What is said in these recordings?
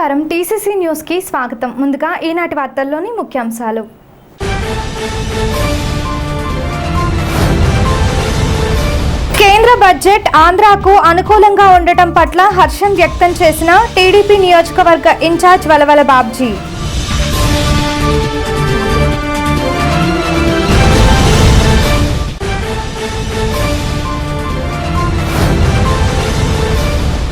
నమస్కారం TCC news కి స్వాగతం. ముందుగా ఈనాటి వార్తల్లోని ముఖ్యాంశాలు. కేంద్ర బడ్జెట్ ఆంధ్రాకు అనుకూలంగా ఉండటం పట్ల హర్షం వ్యక్తం చేసిన టీడీపీ నియోజకవర్గ ఇన్ఛార్జ్ వలవల బాబ్జీ.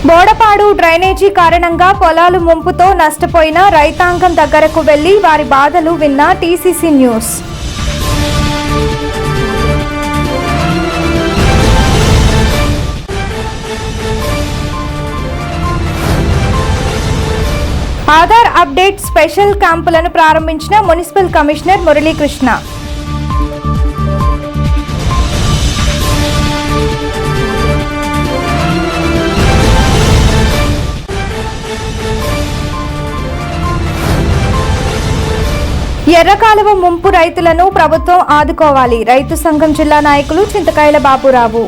బోడపాడు డ్రైనేజీ కారణంగా పొలాలు ముంపుతో నష్టపోయిన రైతాంగం దగ్గరకు వెళ్లి వారి బాధలు విన్న TCC news. Aadhaar update special క్యాంపులను ప్రారంభించిన మున్సిపల్ కమిషనర్ మురళీకృష్ణ. ఎర్రకాలువ ముంపు రైతులను ప్రభుత్వం ఆదుకోవాలి. రైతు సంఘం జిల్లా నాయకులు చింతకాయల బాబురావు.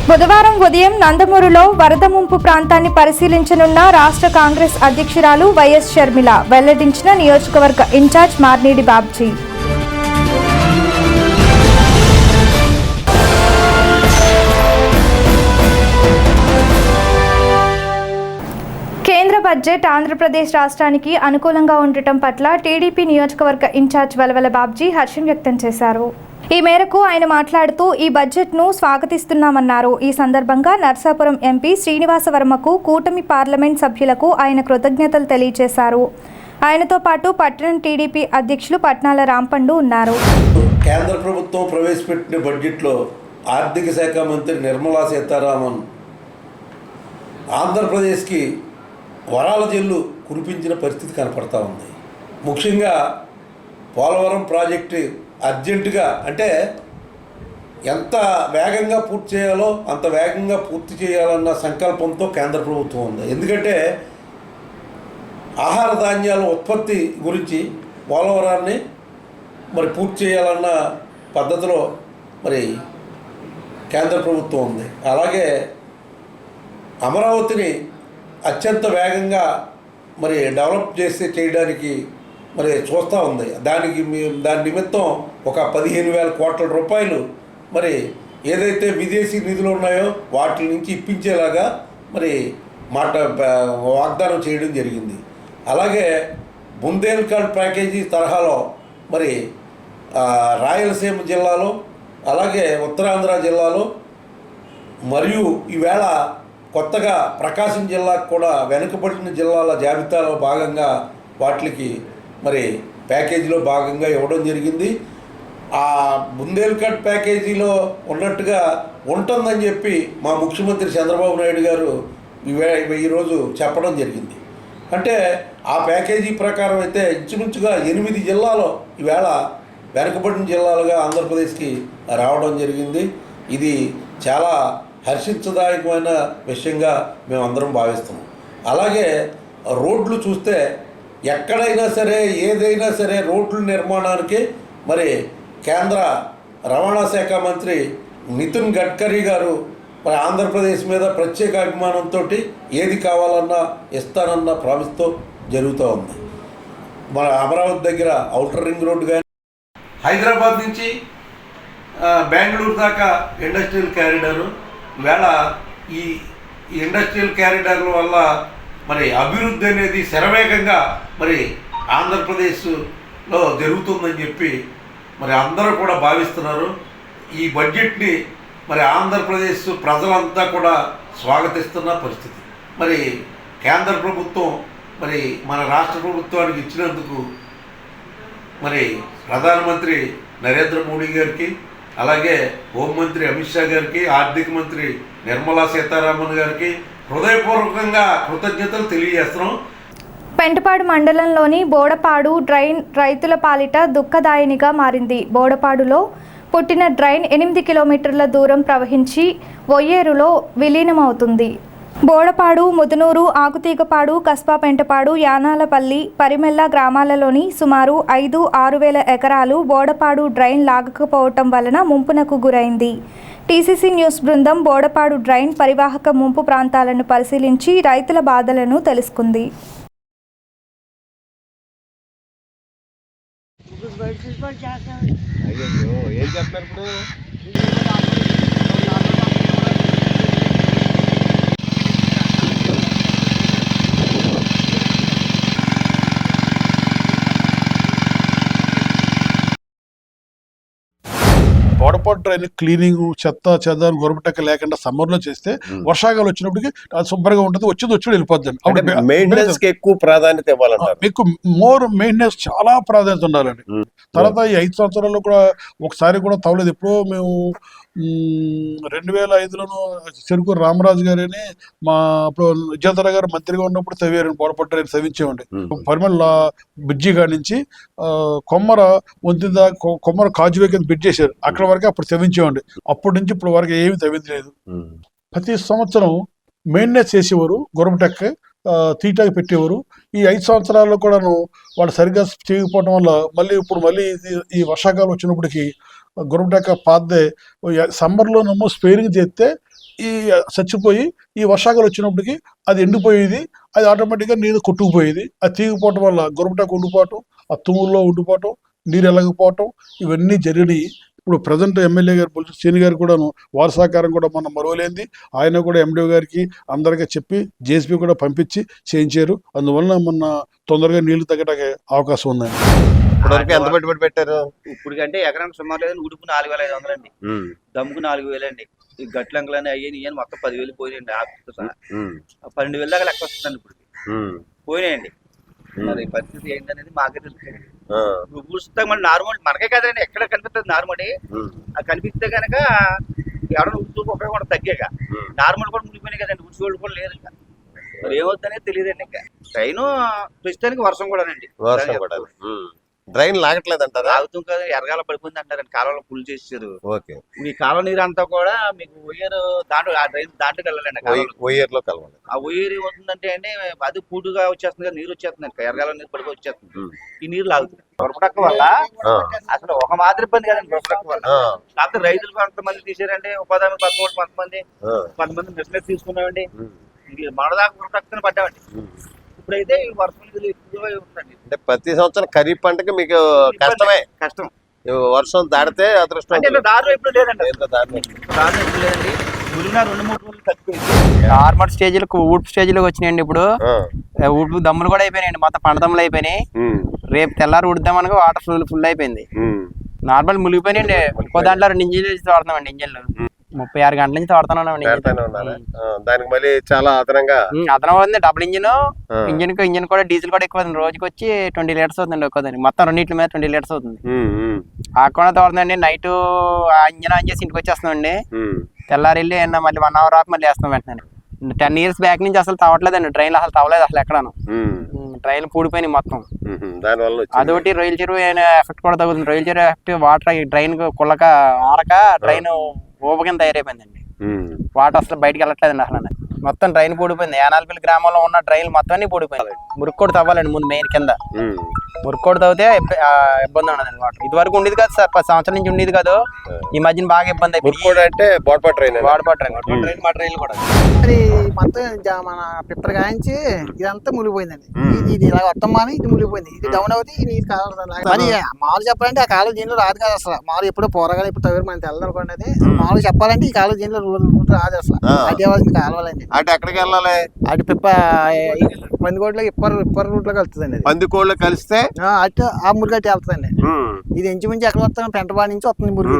బుధవారం ఉదయం నందమూరులో వరద ముంపు ప్రాంతాన్ని పరిశీలించనున్న రాష్ట్ర కాంగ్రెస్ అధ్యక్షురాలు వైఎస్ షర్మిల వెల్లడించిన నియోజకవర్గ ఇన్ఛార్జ్ మార్నీడి బాబ్జీ. కేంద్ర బడ్జెట్ ఆంధ్రప్రదేశ్ రాష్ట్రానికి అనుకూలంగా ఉండటం పట్ల టీడీపీ నియోజకవర్గ ఇన్ఛార్జ్ వలవల బాబ్జీ హర్షం వ్యక్తం చేశారు. ఈ మేరకు ఆయన మాట్లాడుతూ ఈ బడ్జెట్ను స్వాగతిస్తున్నామన్నారు. ఈ సందర్భంగా నర్సాపురం ఎంపీ శ్రీనివాసవర్మకు, కూటమి పార్లమెంట్ సభ్యులకు ఆయన కృతజ్ఞతలు తెలియజేశారు. ఆయనతో పాటు పట్టణ టీడీపీ అధ్యక్షులు పట్నాల రాంపండు ఉన్నారు. కేంద్ర ప్రభుత్వం ప్రవేశపెట్టిన బడ్జెట్లో ఆర్థిక శాఖ మంత్రి నిర్మలా సీతారామన్ ఆంధ్రప్రదేశ్కి వరాల జల్లు కురిపించిన పరిస్థితి కనపడతా ఉంది. ముఖ్యంగా పోలవరం ప్రాజెక్టు అర్జెంటుగా, అంటే ఎంత వేగంగా పూర్తి చేయాలో అంత వేగంగా పూర్తి చేయాలన్న సంకల్పంతో కేంద్ర ప్రభుత్వం ఉంది. ఎందుకంటే ఆహార ధాన్యాల ఉత్పత్తి గురించి పోలవరాన్ని పూర్తి చేయాలన్న పద్ధతిలో కేంద్ర ప్రభుత్వం ఉంది. అలాగే అమరావతిని అత్యంత వేగంగా డెవలప్ చేయడానికి చూస్తూ ఉంది. దాని నిమిత్తం ఒక 15,000 కోట్ల రూపాయలు ఏదైతే విదేశీ నిధులు ఉన్నాయో వాటి నుంచి ఇప్పించేలాగా వాగ్దానం చేయడం జరిగింది. అలాగే బుందేల్ఖండ్ ప్యాకేజీ తరహాలో రాయలసీమ జిల్లాలో, అలాగే ఉత్తరాంధ్ర జిల్లాలో, మరియు ఈవేళ కొత్తగా ప్రకాశం జిల్లాకు కూడా వెనుకబడిన జిల్లాల జాబితాలో భాగంగా వాటికి ప్యాకేజీలో భాగంగా ఇవ్వడం జరిగింది. ఆ బుందేల్ఖండ్ ప్యాకేజీలో ఉన్నట్టుగా ఉంటుందని చెప్పి మా ముఖ్యమంత్రి చంద్రబాబు నాయుడు గారు ఈరోజు చెప్పడం జరిగింది. అంటే ఆ ప్యాకేజీ ప్రకారం అయితే ఇంచుమించుగా 8 జిల్లాలో ఈవేళ వెనుకబడిన జిల్లాలుగా ఆంధ్రప్రదేశ్కి రావడం జరిగింది. ఇది చాలా హర్షించదాయకమైన విషయంగా మేమందరం భావిస్తున్నాం. అలాగే రోడ్లు చూస్తే ఎక్కడైనా సరే, ఏదైనా సరే రోడ్ల నిర్మాణానికి కేంద్ర రవాణా శాఖ మంత్రి నితిన్ గడ్కరీ గారు ఆంధ్రప్రదేశ్ మీద ప్రత్యేక అభిమానంతో ఏది కావాలన్నా ఇస్తానన్న ప్రామిస్తో జరుగుతూ ఉంది. మన అమరావతి దగ్గర ఔటర్ రింగ్ రోడ్డు కానీ, హైదరాబాద్ నుంచి బెంగళూరు దాకా ఇండస్ట్రియల్ క్యారిడారు, వేళ ఈ ఇండస్ట్రియల్ క్యారిడార్ల వల్ల అభివృద్ధి అనేది శరవేగంగా ఆంధ్రప్రదేశ్లో జరుగుతుందని చెప్పి అందరూ కూడా భావిస్తున్నారు. ఈ బడ్జెట్ని ఆంధ్రప్రదేశ్ ప్రజలంతా కూడా స్వాగతిస్తున్న పరిస్థితి. కేంద్ర ప్రభుత్వం మన రాష్ట్ర ప్రభుత్వానికి ఇచ్చినందుకు ప్రధానమంత్రి నరేంద్ర మోడీ గారికి, అలాగే హోంమంత్రి అమిత్ షా గారికి, ఆర్థిక మంత్రి నిర్మలా సీతారామన్ గారికి హృదయపూర్వకంగా కృతజ్ఞతలు తెలియజేస్తున్నాం. పెంటపాడు మండలంలోని బోడపాడు డ్రైన్ రైతుల పాలిట దుఃఖదాయినిగా మారింది. బోడపాడులో పుట్టిన డ్రైన్ 8 కిలోమీటర్ల దూరం ప్రవహించి ఒయ్యేరులో విలీనమవుతుంది. బోడపాడు, ముదునూరు, ఆకుతీగపాడు, కస్బాపెంటపాడు, యానాలపల్లి, పరిమెల్ల గ్రామాలలోని సుమారు 5-6 వేల ఎకరాలు బోడపాడు డ్రైన్ లాగకపోవటం వలన ముంపునకు గురైంది. టీసీసీ న్యూస్ బృందం బోడపాడు డ్రైన్ పరివాహక ముంపు ప్రాంతాలను పరిశీలించి రైతుల బాధలను తెలుసుకుంది. బోడపాడు డ్రైన్ క్లీనింగ్, చెత్త చెదారం గొరబట్టక లేకుండా సమ్మర్ లో చేస్తే వర్షాకాలం వచ్చినప్పటికి అది శుభ్రంగా ఉంటుంది. వచ్చి వెళ్ళిపోద్ది. మెయింటెనెన్స్ కి ఎక్కువ ప్రాధాన్యత ఇవ్వాలంటారు. మీకు మోర్ మెయింటెనెన్స్ చాలా ప్రాధాన్యత ఉండాలండి. తర్వాత ఈ 5 సంవత్సరాల్లో కూడా ఒకసారి కూడా తవ్వలేదు. ఎప్పుడో మేము 2005లోను చెరుకు రామరాజు గారని మా అప్పుడు విజయధర గారు మంత్రిగా ఉన్నప్పుడు తవ్వారు. బోడపాడు డ్రైన్ తవ్వించేవండి. పరిమళ బ్రిడ్జి కాడి నుంచి కొమ్మర వంతెన దాకా, కొమ్మర కాజువే కింద బ్రిడ్జ్ చేశారు. అక్కడ వరకు అప్పుడు తవ్వించేవండి. అప్పటి నుంచి ఇప్పుడు వరకు ఏమి తవ్వించలేదు. ప్రతి సంవత్సరం మెయింటెనెన్స్ చేసేవారు, గొరబటెక్క తీటాకి పెట్టేవారు. ఈ 5 సంవత్సరాల్లో కూడాను వాళ్ళు సరిగ్గా చేయకపోవడం వల్ల మళ్ళీ ఈ వర్షాకాలం వచ్చినప్పటికీ గొరబటెక్క పాతదే సమ్మర్లోనేమో స్పేరింగ్ చేస్తే ఈ చచ్చిపోయి ఈ వర్షాకాలం వచ్చినప్పటికీ అది ఎండిపోయేది. అది ఆటోమేటిక్గా నీరు కొట్టుకుపోయేది. అది తీగిపోవటం వల్ల గొరబటెక్క ఉండిపోవటం, ఆ తుమ్ముల్లో ఉండిపోవటం, నీరు వెళ్ళకపోవటం ఇవన్నీ జరిగినాయి. ఇప్పుడు ప్రజెంట్ ఎమ్మెల్యే గారు బొల్సు శ్రీని గారు కూడాను వారి సహకారం కూడా మన మరువలేంది. ఆయన కూడా ఎండిఓ గారికి అందరికీ చెప్పి జేసీబీ కూడా పంపించి చేయించారు. అందువలన మొన్న తొందరగా నీళ్లు తగ్గడానికి అవకాశం ఉందండి. ఇప్పటివరకు ఎంత పెట్టుబడి పెట్టారు? ఇప్పుడు కంటే ఎకరానికి సుమారు లేదని ఉడుపు 4,500 అండి, దమ్ముకు 4,000 అండి. ఈ గట్లంకలని అయ్యి మొత్తం 10,000 పోయినాయండి. ఆఫీస్తో సహా 12,000 దాకా లెక్క వస్తుందండి. ఇప్పుడు పోయినాయండి. మరి పరిస్థితి ఏంటనేది మాకే తెలుసు. నువ్వు చూస్తే మన నార్మల్ మనకే కదండి, ఎక్కడ కనిపిస్తుంది నార్మల్. అది కనిపిస్తే కనుక ఎవరైనా ఉడుచు ఉపయోగం తగ్గాక నార్మల్ కూడా మునిగిపోయినాయి కదండి. ఉడుచోళ్ళు కూడా లేదు. ఇంకా మరి ఏమవుతుందనేది తెలియదండి. ఇంకా ట్రైన్ ప్రస్తుతానికి వర్షం కూడానండి. డ్రైన్ లాగట్లేదు అంటారా? లాగుతాం కదా, ఎరగాల పడిపోయింది అంటారండి. కాలంలో ఫుల్ చేసారు. ఓకే, ఈ కాలం నీరు అంతా కూడా మీకు ఒయ్యరు దాంట్లో, ఆ డ్రైన్ దాంట్లోకి వెళ్ళాలండి. ఒయ్యర్లో కలవాలి. ఆ ఒయ్యరు ఏమవుతుందంటే అండి, అది పూటుగా వచ్చేస్తుంది కదా, నీరు వచ్చేస్తుంది. ఎరగాల నీరు పడిపోయి వచ్చేస్తుంది. ఈ నీరు లాగుతుంది. గొరబటెక్క వల్ల అసలు ఒక మాదిరి ఇబ్బంది కదండి. గొరబటెక్క వల్ల కాకపోతే రైతులు కొంతమంది తీసారండి. ఉపాధి హామీ 13 కొంతమంది మిషన్ తీసుకున్నామండి. మనదాకా గొరబటెక్కని పడ్డామండి. ఇప్పుడైతే వర్షం ఎక్కువగా ఉందండి. అంటే ప్రతి సంవత్సరం ఖరీఫ్ పంటకి మీకు కష్టం. వర్షం దాడితే అదృష్టం. అంటే దారుణం ఎప్పుడు లేదండి. దారుణం ఎప్పుడు లేదండి. మురిగిన 2-3 రోజులు తగ్గిపోయింది. నార్మల్ స్టేజ్లకు ఊడ్పు స్టేజ్లోకి వచ్చినాయండి. ఇప్పుడు ఊడ్పు దమ్ములు కూడా అయిపోయినాయండి. మొత్తం పంట దమ్ములు అయిపోయినాయి. రేపు తెల్లారు ఉడుద్దామనగా వాటర్ ఫుల్ అయిపోయింది. నార్మల్ మునిగిపోయినాయండి. ఇంకో దాంట్లో 2 ఇంజిన్లు వాడుతున్నామండి. ఇంజిన్లు 36 గంటల నుంచి వాడుతున్నాం. దానికి మళ్ళీ చాలా అదనం అవుతుంది. డబుల్ ఇంజిన్ కూడా డీజిల్ కూడా ఎక్కువ అవుతుంది. రోజుకి వచ్చి 20 లీటర్స్ అవుతుంది. ఒక్కదానికి మొత్తం రెండింటి మీద 20 లీటర్స్ అవుతుంది. ఆ కూడా తోడుతుందండి. నైట్ ఆ ఇంజిన్ ఆన్ చేసి ఇంటికి వచ్చేస్తున్నామండి. తెల్లారి వెళ్ళి మళ్ళీ 1 అవర్ ఆకు మళ్ళీ వేస్తాం వెంటనే. 10 years బ్యాక్ నుంచి అసలు తవ్వట్లేదండి. ట్రైన్లు అసలు తవ్వలేదు అసలు ఎక్కడను. ట్రైన్లు పూడిపోయినాయి మొత్తం. అదొకటి రొయ్యల చెరువు ఎఫెక్ట్ కూడా తగ్గుతుంది. రొయ్యల చెరువు ఎఫెక్ట్ వాటర్ ట్రైన్ కుళ్ళక ఆరక ట్రైన్ ఊప కింద తయారైపోయిందండి. వాటర్ అసలు బయటకు వెళ్ళట్లేదండి. అసలు మొత్తం ట్రైన్ పూడిపోయింది. యానాలపల్లి గ్రామంలో ఉన్న ట్రైన్లు మొత్తం అన్ని పూడిపోయింది. మురుక్కోడు తవ్వాలండి ముందు మెయిన్ కింద. మురుక్కోడు తవ్వితే ఇబ్బంది ఉండదండి. వాటర్ ఇది వరకు ఉండేది కాదు సార్. 10 సంవత్సరాల నుంచి ఉండేది కాదు. ఈ మధ్యన బాగా ఇబ్బంది అయిపోయింది. అంటే బోడపాడు ట్రైన్ మా ట్రైన్ కూడా మరి మొత్తం మన పిప్పర్ గాయించి ఇదంతా మునిగిపోయిందండి. ఇది ఇలా వస్తామని ఇది మునిగిపోయింది. ఇది డౌన్ అవుతుంది. ఇది నీరు కావాలి. మరి మామూలు చెప్పాలంటే ఆ కాలం దీనిలో రాదు కదా అసలు. మామూలు ఎప్పుడో పోరగాలి ఇప్పుడు తవ్వరు మనకి తెల్లదనుకోండి. అది మామూలు చెప్పాలంటే ఈ కాలం దీనిలో రాదు అసలు. అటు ఇవ్వాల్సింది కావాలండి. అటు ఎక్కడికి వెళ్ళాలి? అటు పిప్ప పందికోట్లో ఇప్పర్ రూట్ లో కలుస్తుందండి. పందికోళ్ళు కలిస్తే అటు ఆ మురుగట్టి వెళ్తుందండి. ఇది ఇంచుమించి ఎక్కడ వస్తాం? పెంటపాడు నుంచి వస్తుంది మురుగు.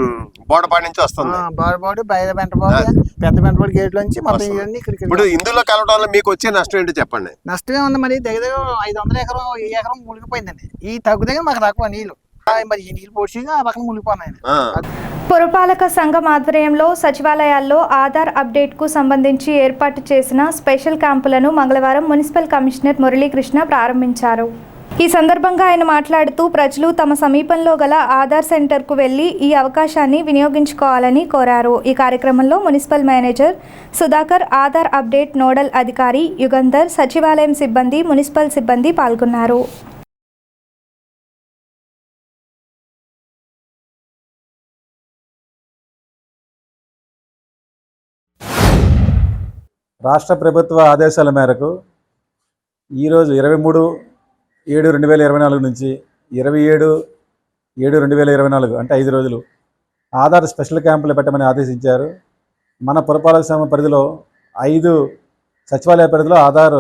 బోడపాడు నుంచి వస్తుంది. బోడపాడు బయట పెంటపాడు పెద్ద పెంటపాడు గేట్ నుంచి మొత్తం ఇవన్నీ ఇక్కడికి. ఇప్పుడు ఇందులో కలవడం వల్ల మీకు వచ్చే నష్టం ఏంటో చెప్పండి. నష్టమే ఉంది. మరి దగ్గర 500 ఎకరం ఈ ఎకరం మునిగిపోయిందండి. ఈ తగ్గుదగ్గర మాకు తక్కువ నీళ్లు. మరి ఈ నీళ్ళు పోసి ఆ పక్కన మునిగిపోయినాయి. పురపాలక సంఘం ఆధ్వర్యంలో సచివాలయాల్లో ఆధార్ అప్డేట్కు సంబంధించి ఏర్పాటు చేసిన స్పెషల్ క్యాంపులను మంగళవారం మున్సిపల్ కమిషనర్ మురళీకృష్ణ ప్రారంభించారు. ఈ సందర్భంగా ఆయన మాట్లాడుతూ ప్రజలు తమ సమీపంలో గల ఆధార్ సెంటర్కు వెళ్లి ఈ అవకాశాన్ని వినియోగించుకోవాలని కోరారు. ఈ కార్యక్రమంలో municipal manager Sudhakar, Aadhaar update nodal అధికారి యుగంధర్, సచివాలయం సిబ్బంది, మున్సిపల్ సిబ్బంది పాల్గొన్నారు. రాష్ట్ర ప్రభుత్వ ఆదేశాల మేరకు ఈరోజు 23/7/2024 నుంచి 27/7/2024 అంటే 5 రోజులు ఆధార్ స్పెషల్ క్యాంపులు పెట్టమని ఆదేశించారు. మన పురపాలక సంఘం పరిధిలో 5 సచివాలయ పరిధిలో ఆధార్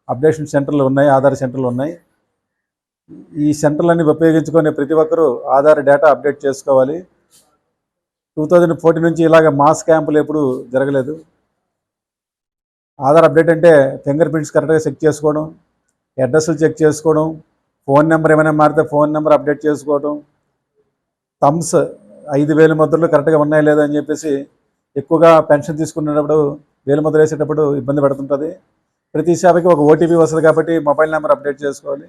అప్డేషన్ సెంటర్లు ఉన్నాయి, ఆధార్ సెంటర్లు ఉన్నాయి. ఈ సెంటర్లన్నీ ఉపయోగించుకొని ప్రతి ఒక్కరూ ఆధార్ డేటా అప్డేట్ చేసుకోవాలి. 2014 నుంచి ఇలాగ మాస్ క్యాంపులు ఎప్పుడు జరగలేదు. ఆధార్ అప్డేట్ అంటే ఫింగర్ ప్రింట్స్ కరెక్ట్గా చెక్ చేసుకోవడం, అడ్రస్లు చెక్ చేసుకోవడం, ఫోన్ నెంబర్ ఏమైనా మారితే ఫోన్ నెంబర్ అప్డేట్ చేసుకోవడం, థంబ్స్ 5,000 ముద్రలు కరెక్ట్గా ఉన్నాయా లేదా అని చెప్పేసి ఎక్కువగా పెన్షన్ తీసుకునేటప్పుడు వేలు ముద్ర వేసేటప్పుడు ఇబ్బంది పడుతుంటుంది. ప్రతి సేవకి ఒక ఓటీపీ వస్తుంది కాబట్టి మొబైల్ నెంబర్ అప్డేట్ చేసుకోవాలి.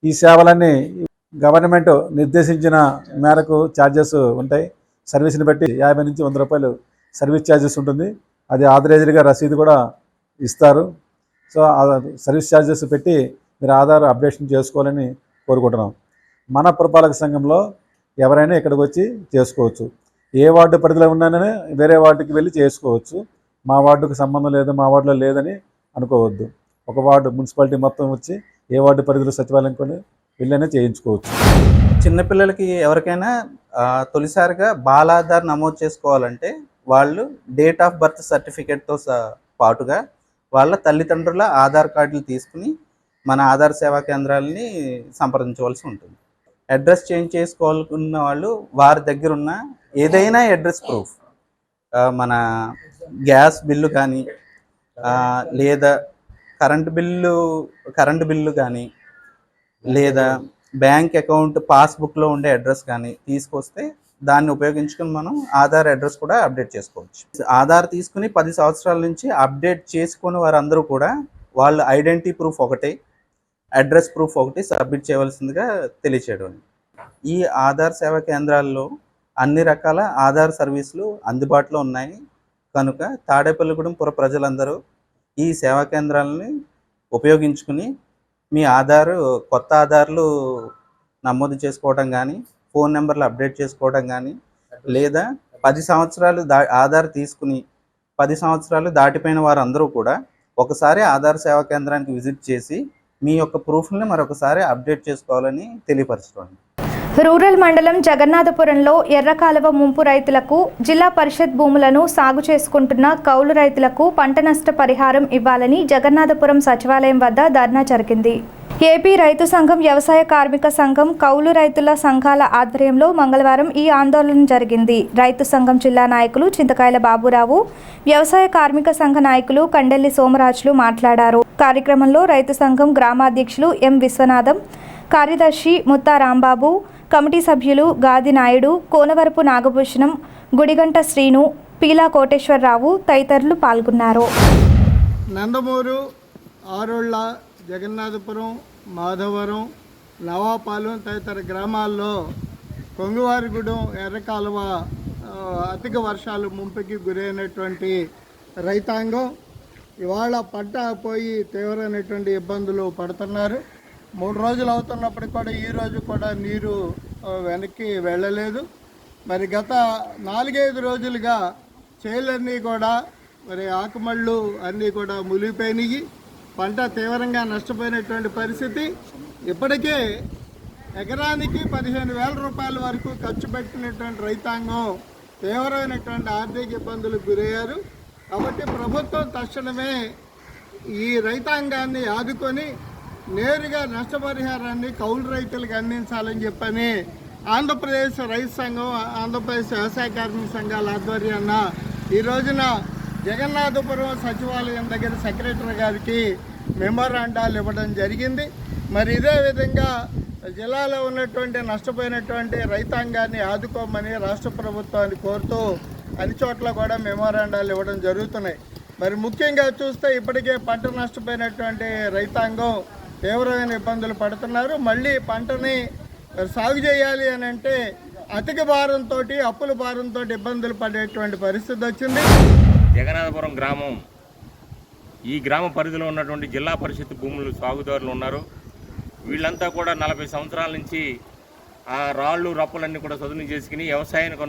ఈ సేవలన్నీ గవర్నమెంట్ నిర్దేశించిన మేరకు ఛార్జెస్ ఉంటాయి. సర్వీస్ని బట్టి 50 నుంచి 100 రూపాయలు సర్వీస్ ఛార్జెస్ ఉంటుంది. అది ఆథరైజ్డ్గా రసీదు కూడా ఇస్తారు. సో సర్వీస్ ఛార్జెస్ పెట్టి మీరు ఆధార్ అప్డేషన్ చేసుకోవాలని కోరుకుంటున్నాం. మన పురపాలక సంఘంలో ఎవరైనా ఇక్కడికి వచ్చి చేసుకోవచ్చు. ఏ వార్డు పరిధిలో ఉన్నానని వేరే వార్డుకి వెళ్ళి చేసుకోవచ్చు. మా వార్డుకు సంబంధం లేదు, మా వార్డులో లేదని అనుకోవద్దు. ఒక వార్డు మున్సిపాలిటీ మొత్తం వచ్చి ఏ వార్డు పరిధిలో సచివాలయం కొని వెళ్ళైనా చేయించుకోవచ్చు. చిన్నపిల్లలకి ఎవరికైనా తొలిసారిగా బాలాధార్ నమోదు చేసుకోవాలంటే వాళ్ళు డేట్ ఆఫ్ బర్త్ సర్టిఫికేట్తో పాటుగా వాళ్ళ తల్లిదండ్రుల ఆధార్ కార్డులు తీసుకుని మన ఆధార్ సేవా కేంద్రాలని సంప్రదించవలసి ఉంటుంది. అడ్రస్ చేంజ్ చేసుకోవాలనుకున్న వాళ్ళు వారి దగ్గర ఉన్న ఏదైనా అడ్రస్ ప్రూఫ్, మన గ్యాస్ బిల్లు కానీ లేదా కరెంటు బిల్లు కానీ లేదా బ్యాంక్ అకౌంట్ పాస్బుక్లో ఉండే అడ్రస్ కానీ తీసుకొస్తే దాన్ని ఉపయోగించుకుని మనం ఆధార్ అడ్రస్ కూడా అప్డేట్ చేసుకోవచ్చు. ఆధార్ తీసుకుని 10 సంవత్సరాల నుంచి అప్డేట్ చేసుకుని వారందరూ కూడా వాళ్ళ ఐడెంటిటీ ప్రూఫ్ ఒకటి, అడ్రస్ ప్రూఫ్ ఒకటి సబ్మిట్ చేయవలసిందిగా తెలియచేయడం. ఈ ఆధార్ సేవా కేంద్రాల్లో అన్ని రకాల ఆధార్ సర్వీసులు అందుబాటులో ఉన్నాయి కనుక తాడేపల్లిగూడెం పుర ప్రజలందరూ ఈ సేవా కేంద్రాలని ఉపయోగించుకుని మీ కొత్త ఆధార్లు నమోదు చేసుకోవడం కానీ, ఫోన్ నెంబర్లు అప్డేట్ చేసుకోవడం కానీ, లేదా 10 సంవత్సరాలు ఆధార్ తీసుకుని 10 సంవత్సరాలు దాటిపోయిన వారందరూ కూడా ఒకసారి ఆధార్ సేవా కేంద్రానికి విజిట్ చేసి మీ యొక్క ప్రూఫ్ని మరొకసారి అప్డేట్ చేసుకోవాలని తెలియపరచడం. రూరల్ మండలం జగన్నాథపురంలో ఎర్రకాలువ ముంపు రైతులకు జిల్లా పరిషత్ భూములను సాగు చేసుకుంటున్న కౌలు రైతులకు పంట నష్ట పరిహారం ఇవ్వాలని జగన్నాథపురం సచివాలయం వద్ద ధర్నా జరిగింది. ఏపీ రైతు సంఘం, వ్యవసాయ కార్మిక సంఘం, కౌలు రైతుల సంఘాల ఆధ్వర్యంలో మంగళవారం ఈ ఆందోళన జరిగింది. రైతు సంఘం జిల్లా నాయకులు చింతకాయల బాబురావు, వ్యవసాయ కార్మిక సంఘ నాయకులు కండెల్లి సోమరాజులు మాట్లాడారు. కార్యక్రమంలో రైతు సంఘం గ్రామాధ్యక్షులు ఎం విశ్వనాథం, కార్యదర్శి ముత్తా రాంబాబు, కమిటీ సభ్యులు గాది నాయుడు, కోనవరపు నాగభూషణం, గుడిగంట శ్రీను, పీలా కోటేశ్వరరావు తదితరులు పాల్గొన్నారు. నందమూరు, ఆరోళ్ళ, జగన్నాథపురం, మాధవరం, నవాపాలెం తదితర గ్రామాల్లో కొంగువారిగూడెం ఎర్రకాలువ అధిక వర్షాలు ముంపుకి గురైనటువంటి రైతాంగం ఇవాళ పంట పోయి తీవ్రమైనటువంటి ఇబ్బందులు పడుతున్నారు. 3 రోజులు అవుతున్నప్పటికి కూడా ఈరోజు కూడా నీరు వెనక్కి వెళ్ళలేదు. మరి గత 4-5 రోజులుగా చేలన్నీ కూడా మరి ఆకుమళ్ళు అన్నీ కూడా మునిగిపోయినాయి. పంట తీవ్రంగా నష్టపోయినటువంటి పరిస్థితి. ఇప్పటికే ఎకరానికి 15,000 రూపాయల వరకు ఖర్చు పెట్టినటువంటి రైతాంగం తీవ్రమైనటువంటి ఆర్థిక ఇబ్బందులకు గురయ్యారు. కాబట్టి ప్రభుత్వం తక్షణమే ఈ రైతాంగాన్ని ఆదుకొని నేరుగా నష్టపరిహారాన్ని కౌలు రైతులకు అందించాలని చెప్పని ఆంధ్రప్రదేశ్ రైతు సంఘం, ఆంధ్రప్రదేశ్ వ్యవసాయ కార్మిక సంఘాల ఆధ్వర్యాన ఈ రోజున జగన్నాథపురం సచివాలయం దగ్గర సెక్రటరీ గారికి మెమోరాండాలు ఇవ్వడం జరిగింది. మరి ఇదే విధంగా జిల్లాలో ఉన్నటువంటి నష్టపోయినటువంటి రైతాంగాన్ని ఆదుకోమని రాష్ట్ర ప్రభుత్వాన్ని కోరుతూ అన్ని చోట్ల కూడా మెమోరాండాలు ఇవ్వడం జరుగుతున్నాయి. మరి ముఖ్యంగా చూస్తే ఇప్పటికే పంట నష్టపోయినటువంటి రైతాంగం తీవ్రమైన ఇబ్బందులు పడుతున్నారు. మళ్ళీ పంటని సాగు చేయాలి అని అంటే అధిక భారంతో, అప్పుల భారంతో ఇబ్బందులు పడేటువంటి పరిస్థితి వచ్చింది. జగన్నాథపురం గ్రామం, ఈ గ్రామ పరిధిలో ఉన్నటువంటి జిల్లా పరిషత్ భూములు సాగుదారులు ఉన్నారు. వీళ్ళంతా కూడా 40 సంవత్సరాల నుంచి ఆ రాళ్ళు రప్పలన్నీ కూడా చదును చేసుకుని వ్యవసాయానికి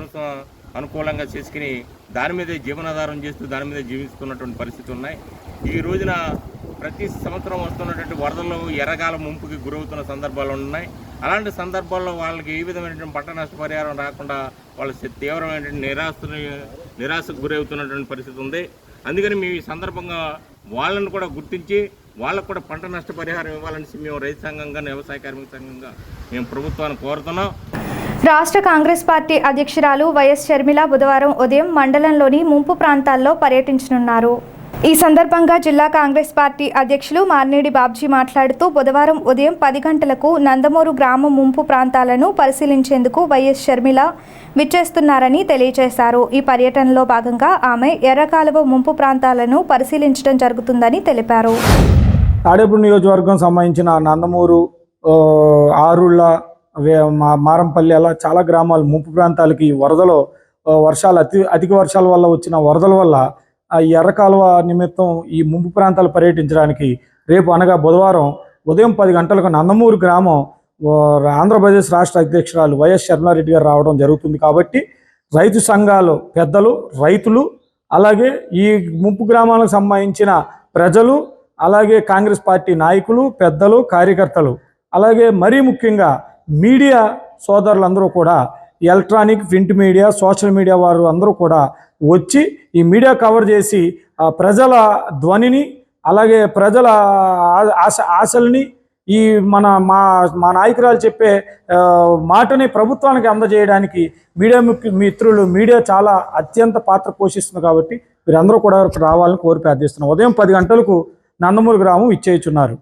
అనుకూలంగా చేసుకుని దాని మీదే జీవనాధారం చేస్తూ దాని మీదే జీవిస్తున్నటువంటి పరిస్థితులు ఉన్నాయి. ఈ రోజున ప్రతి సంవత్సరం వస్తున్నటువంటి వరదలు, ఎర్రగాల ముంపుకి గురవుతున్న సందర్భాలు ఉన్నాయి. అలాంటి సందర్భాల్లో వాళ్ళకి ఏ విధమైనటువంటి పంట నష్టపరిహారం రాకుండా వాళ్ళు తీవ్రమైనటువంటి నిరాశకు గురవుతున్నటువంటి పరిస్థితి ఉంది. అందుకని మేము ఈ సందర్భంగా వాళ్ళను కూడా గుర్తించి వాళ్ళకు కూడా పంట నష్టపరిహారం ఇవ్వాలని మేము రైతు సంఘంగా, వ్యవసాయ కార్మిక సంఘంగా మేము ప్రభుత్వాన్ని కోరుతున్నాం. రాష్ట్ర కాంగ్రెస్ పార్టీ అధ్యక్షురాలు వైఎస్ షర్మిల బుధవారం ఉదయం మండలంలోని ముంపు ప్రాంతాల్లో పర్యటించనున్నారు. ఈ సందర్భంగా జిల్లా కాంగ్రెస్ పార్టీ అధ్యక్షులు మార్నేడి బాబ్జీ మాట్లాడుతూ బుధవారం ఉదయం 10 గంటలకు నందమూరు గ్రామ ముంపు ప్రాంతాలను పరిశీలించేందుకు వైఎస్ షర్మిల విచ్చేస్తున్నారని తెలియజేశారు. ఈ పర్యటనలో భాగంగా ఆమె ఎర్రకాలువ ముంపు ప్రాంతాలను పరిశీలించడం జరుగుతుందని తెలిపారు. తాడేపల్లి నియోజకవర్గం సంబంధించిన నందమూరు, ఆరుళ్ళ, మారంపల్లి అలా చాలా గ్రామాలు ముంపు ప్రాంతాలకి వరదలో వర్షాలు అధిక వర్షాల వల్ల వచ్చిన వరదల వల్ల ఆ ఎర్రకాలువ నిమిత్తం ఈ ముంపు ప్రాంతాలు పర్యటించడానికి రేపు అనగా బుధవారం ఉదయం 10 గంటలకు నందమూరు గ్రామం ఆంధ్రప్రదేశ్ రాష్ట్ర అధ్యక్షురాలు వైఎస్ షర్మిలారెడ్డి గారు రావడం జరుగుతుంది. కాబట్టి రైతు సంఘాలు పెద్దలు, రైతులు, అలాగే ఈ ముంపు గ్రామాలకు సంబంధించిన ప్రజలు, అలాగే కాంగ్రెస్ పార్టీ నాయకులు, పెద్దలు, కార్యకర్తలు, అలాగే మరీ ముఖ్యంగా మీడియా సోదరులందరూ కూడా, electronic, print media, social media వారు అందరూ కూడా వచ్చి ఈ మీడియా కవర్ చేసి ప్రజల ధ్వనిని, అలాగే ప్రజల ఆశల్ని, ఈ మా నాయకురాలు చెప్పే మాటని ప్రభుత్వానికి అందజేయడానికి మీడియా మిత్రులు, మీడియా చాలా అత్యంత పాత్ర పోషిస్తుంది. కాబట్టి వీరందరూ కూడా రావాలని కోరి ప్రార్థిస్తున్నాం. ఉదయం 10 గంటలకు నందమూరు గ్రామం ఇచ్చేయుచున్నారు.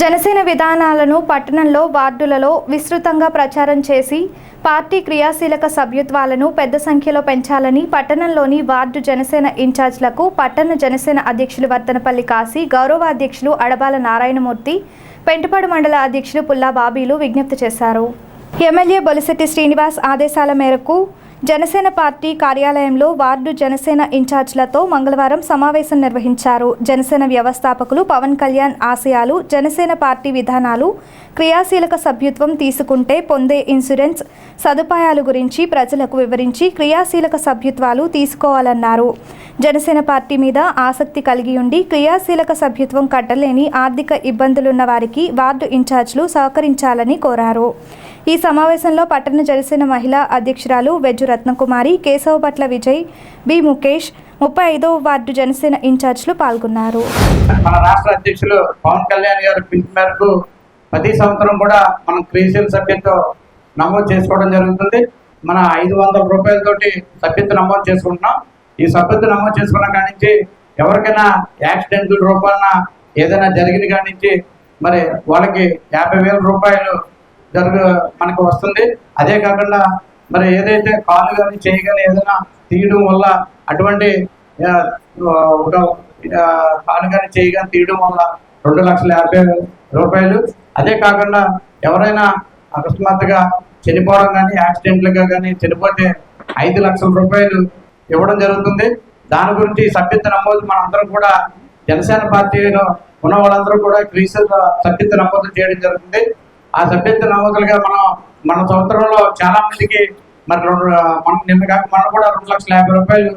జనసేన విధానాలను పట్టణంలో, వార్డులలో విస్తృతంగా ప్రచారం చేసి పార్టీ క్రియాశీలక సభ్యత్వాలను పెద్ద సంఖ్యలో పెంచాలని పట్టణంలోని వార్డు జనసేన ఇన్ఛార్జ్లకు పట్టణ జనసేన అధ్యక్షులు వర్తనపల్లి కాశీ, గౌరవ అధ్యక్షులు అడబాల నారాయణమూర్తి, పెంటపాడు మండల అధ్యక్షులు పుల్లా బాబీలు విజ్ఞప్తి చేశారు. ఎమ్మెల్యే బొలిశెట్టి శ్రీనివాస్ ఆదేశాల మేరకు జనసేన పార్టీ కార్యాలయంలో వార్డు జనసేన ఇన్ఛార్జ్లతో మంగళవారం సమావేశం నిర్వహించారు. జనసేన వ్యవస్థాపకులు పవన్ కళ్యాణ్ ఆశయాలు, జనసేన పార్టీ విధానాలు, క్రియాశీలక సభ్యత్వం తీసుకుంటే పొందే ఇన్సూరెన్స్ సదుపాయాల గురించి ప్రజలకు వివరించి క్రియాశీలక సభ్యత్వాలు తీసుకోవాలన్నారు. జనసేన పార్టీ మీద ఆసక్తి కలిగి ఉండి క్రియాశీలక సభ్యత్వం కట్టలేని ఆర్థిక ఇబ్బందులున్న వారికి వార్డు ఇన్ఛార్జ్లు సహకరించాలని కోరారు. ఈ సమావేశంలో పట్టణ జనసేన మహిళా అధ్యక్షురాలు వెజ్జు రత్నకుమారి, కేశవపట్ల విజయ్, బి ముఖేష్, 35వ వార్డు జనసేన ఇన్ఛార్జ్లు పాల్గొన్నారు. మన రాష్ట్ర అధ్యక్షులు పవన్ కళ్యాణ్ గారి పిలుపు మేరకు ప్రతి సంవత్సరం కూడా మనం క్రియాశీల సభ్యత్వం నమోదు చేసుకోవడం జరుగుతుంది. మన 500 రూపాయలతోటి సభ్యత్వం నమోదు చేసుకుంటున్నాం. ఈ సభ్యత్వం నమోదు చేసుకున్న కాడి నుంచి ఎవరికైనా యాక్సిడెంట్ల రూపాన ఏదైనా జరిగిన కాడి నుంచి మరి వాళ్ళకి 50,000 రూపాయలు మనకు వస్తుంది. అదే కాకుండా మరి ఏదైతే కాలు కానీ చేయి కానీ ఏదైనా తీయడం వల్ల అటువంటి కాలు కానీ చేయి కానీ తీయడం వల్ల 2,50,000 రూపాయలు. అదే కాకుండా ఎవరైనా అకస్మాత్తుగా చనిపోవడం కానీ, యాక్సిడెంట్లుగా కానీ చనిపోతే 5 లక్షల రూపాయలు ఇవ్వడం జరుగుతుంది. దాని గురించి సభ్యత్వ నమోదు మనందరం కూడా జనసేన పార్టీలో ఉన్న వాళ్ళందరూ కూడా క్రీసెల్ సభ్యత్వ నమోదు చేయడం జరుగుతుంది. ఆ సభ్యత్వ నమోదులుగా మన సంవత్సరంలో చాలా మందికి మరి నిన్న కాక మనం కూడా 2,50,000 రూపాయలు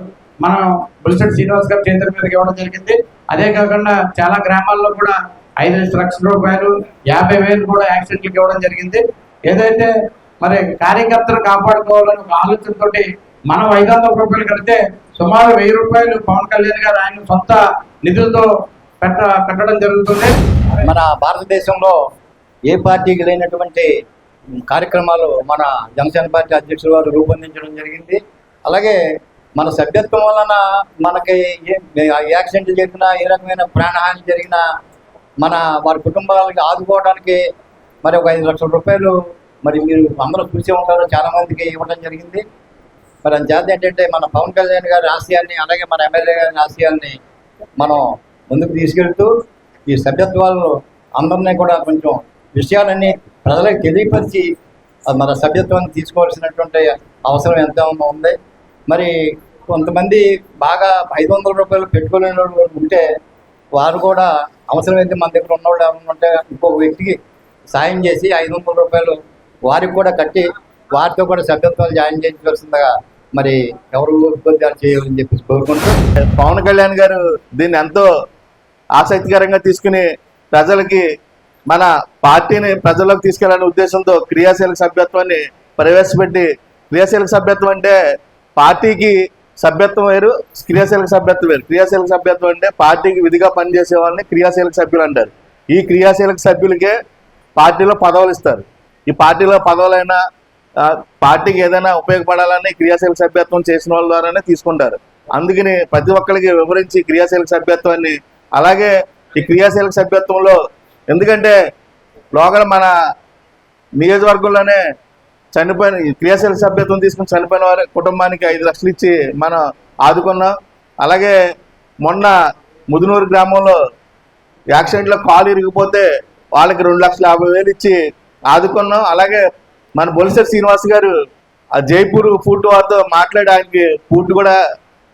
మనం బొలిశెట్టి శ్రీనివాస్ గారి చేతుల మీదకి ఇవ్వడం జరిగింది. అదే కాకుండా చాలా గ్రామాల్లో కూడా 5 లక్షల రూపాయలు, 50,000 కూడా యాక్సిడెంట్లకు ఇవ్వడం జరిగింది. ఏదైతే మరి కార్యకర్తలు కాపాడుకోవాలని ఒక ఆలోచనతో మనం 500 రూపాయలు కడితే సుమారు 1,000 రూపాయలు పవన్ కళ్యాణ్ గారు ఆయన సొంత నిధులతో కట్టడం జరుగుతుంది. మన భారతదేశంలో ఏ పార్టీకి లేనటువంటి కార్యక్రమాలు మన జనసేన పార్టీ అధ్యక్షుల వారు రూపొందించడం జరిగింది. అలాగే మన సభ్యత్వం వలన మనకి యాక్సిడెంట్లు జరిగినా, ఏ రకమైన ప్రాణహాని జరిగినా మన వారి కుటుంబాలకి ఆదుకోవడానికి మరి ఒక 5 లక్షల రూపాయలు మరి మీరు అందరూ చూసే ఉంటారు, చాలామందికి ఇవ్వడం జరిగింది. మరి అంచేత ఏంటంటే మన పవన్ కళ్యాణ్ గారి ఆశయాన్ని, అలాగే మన ఎమ్మెల్యే గారి ఆశయాల్ని మనం ముందుకు తీసుకెళ్తూ ఈ సభ్యత్వాలు అందరినీ కూడా కొంచెం విషయాలన్నీ ప్రజలకు తెలియపరిచి మన సభ్యత్వాన్ని తీసుకోవాల్సినటువంటి అవసరం ఎంతో ఉంది. మరి కొంతమంది బాగా 500 రూపాయలు పెట్టుకోలేని వాళ్ళు ఉంటే వారు కూడా అవసరమైతే మన దగ్గర ఉన్నవాళ్ళు ఎవరైనా ఉంటే ఇంకొక వ్యక్తికి సాయం చేసి 500 రూపాయలు వారికి కూడా కట్టి వారితో కూడా సభ్యత్వాలు జాయిన్ చేయించవలసిందిగా మరి ఎవరు ఇబ్బంది చేయాలని చెప్పేసి కోరుకుంటూ పవన్ కళ్యాణ్ గారు దీన్ని ఎంతో ఆసక్తికరంగా తీసుకుని ప్రజలకి మన పార్టీని ప్రజల్లోకి తీసుకెళ్లాలనే ఉద్దేశంతో క్రియాశీలక సభ్యత్వాన్ని ప్రవేశపెట్టి, క్రియాశీలక సభ్యత్వం అంటే పార్టీకి సభ్యత్వం వేరు, క్రియాశీలక సభ్యత్వం వేరు. క్రియాశీలక సభ్యత్వం అంటే పార్టీకి విధిగా పనిచేసే వాళ్ళని క్రియాశీలక సభ్యులు అంటారు. ఈ క్రియాశీలక సభ్యులకే పార్టీలో పదవులు ఇస్తారు. ఈ పార్టీలో పదవులైనా పార్టీకి ఏదైనా ఉపయోగపడాలని క్రియాశీలక సభ్యత్వం చేసిన వాళ్ళ ద్వారానే తీసుకుంటారు. అందుకని ప్రతి ఒక్కరికి వివరించి క్రియాశీలక సభ్యత్వాన్ని, అలాగే ఈ క్రియాశీలక సభ్యత్వంలో ఎందుకంటే లోకల్ మన నియోజకవర్గంలోనే చనిపోయిన క్రియాశీలక సభ్యత్వం తీసుకుని చనిపోయిన వారి కుటుంబానికి 5 లక్షలు ఇచ్చి మనం ఆదుకున్నాం. అలాగే మొన్న ముదునూరు గ్రామంలో యాక్సిడెంట్లో కాలు ఇరిగిపోతే వాళ్ళకి 2,50,000 ఇచ్చి ఆదుకున్నాం. అలాగే మన బొలిశెట్టి శ్రీనివాస్ గారు ఆ జైపూర్ ఫుడ్ వారితో మాట్లాడి ఆయనకి ఫుడ్ కూడా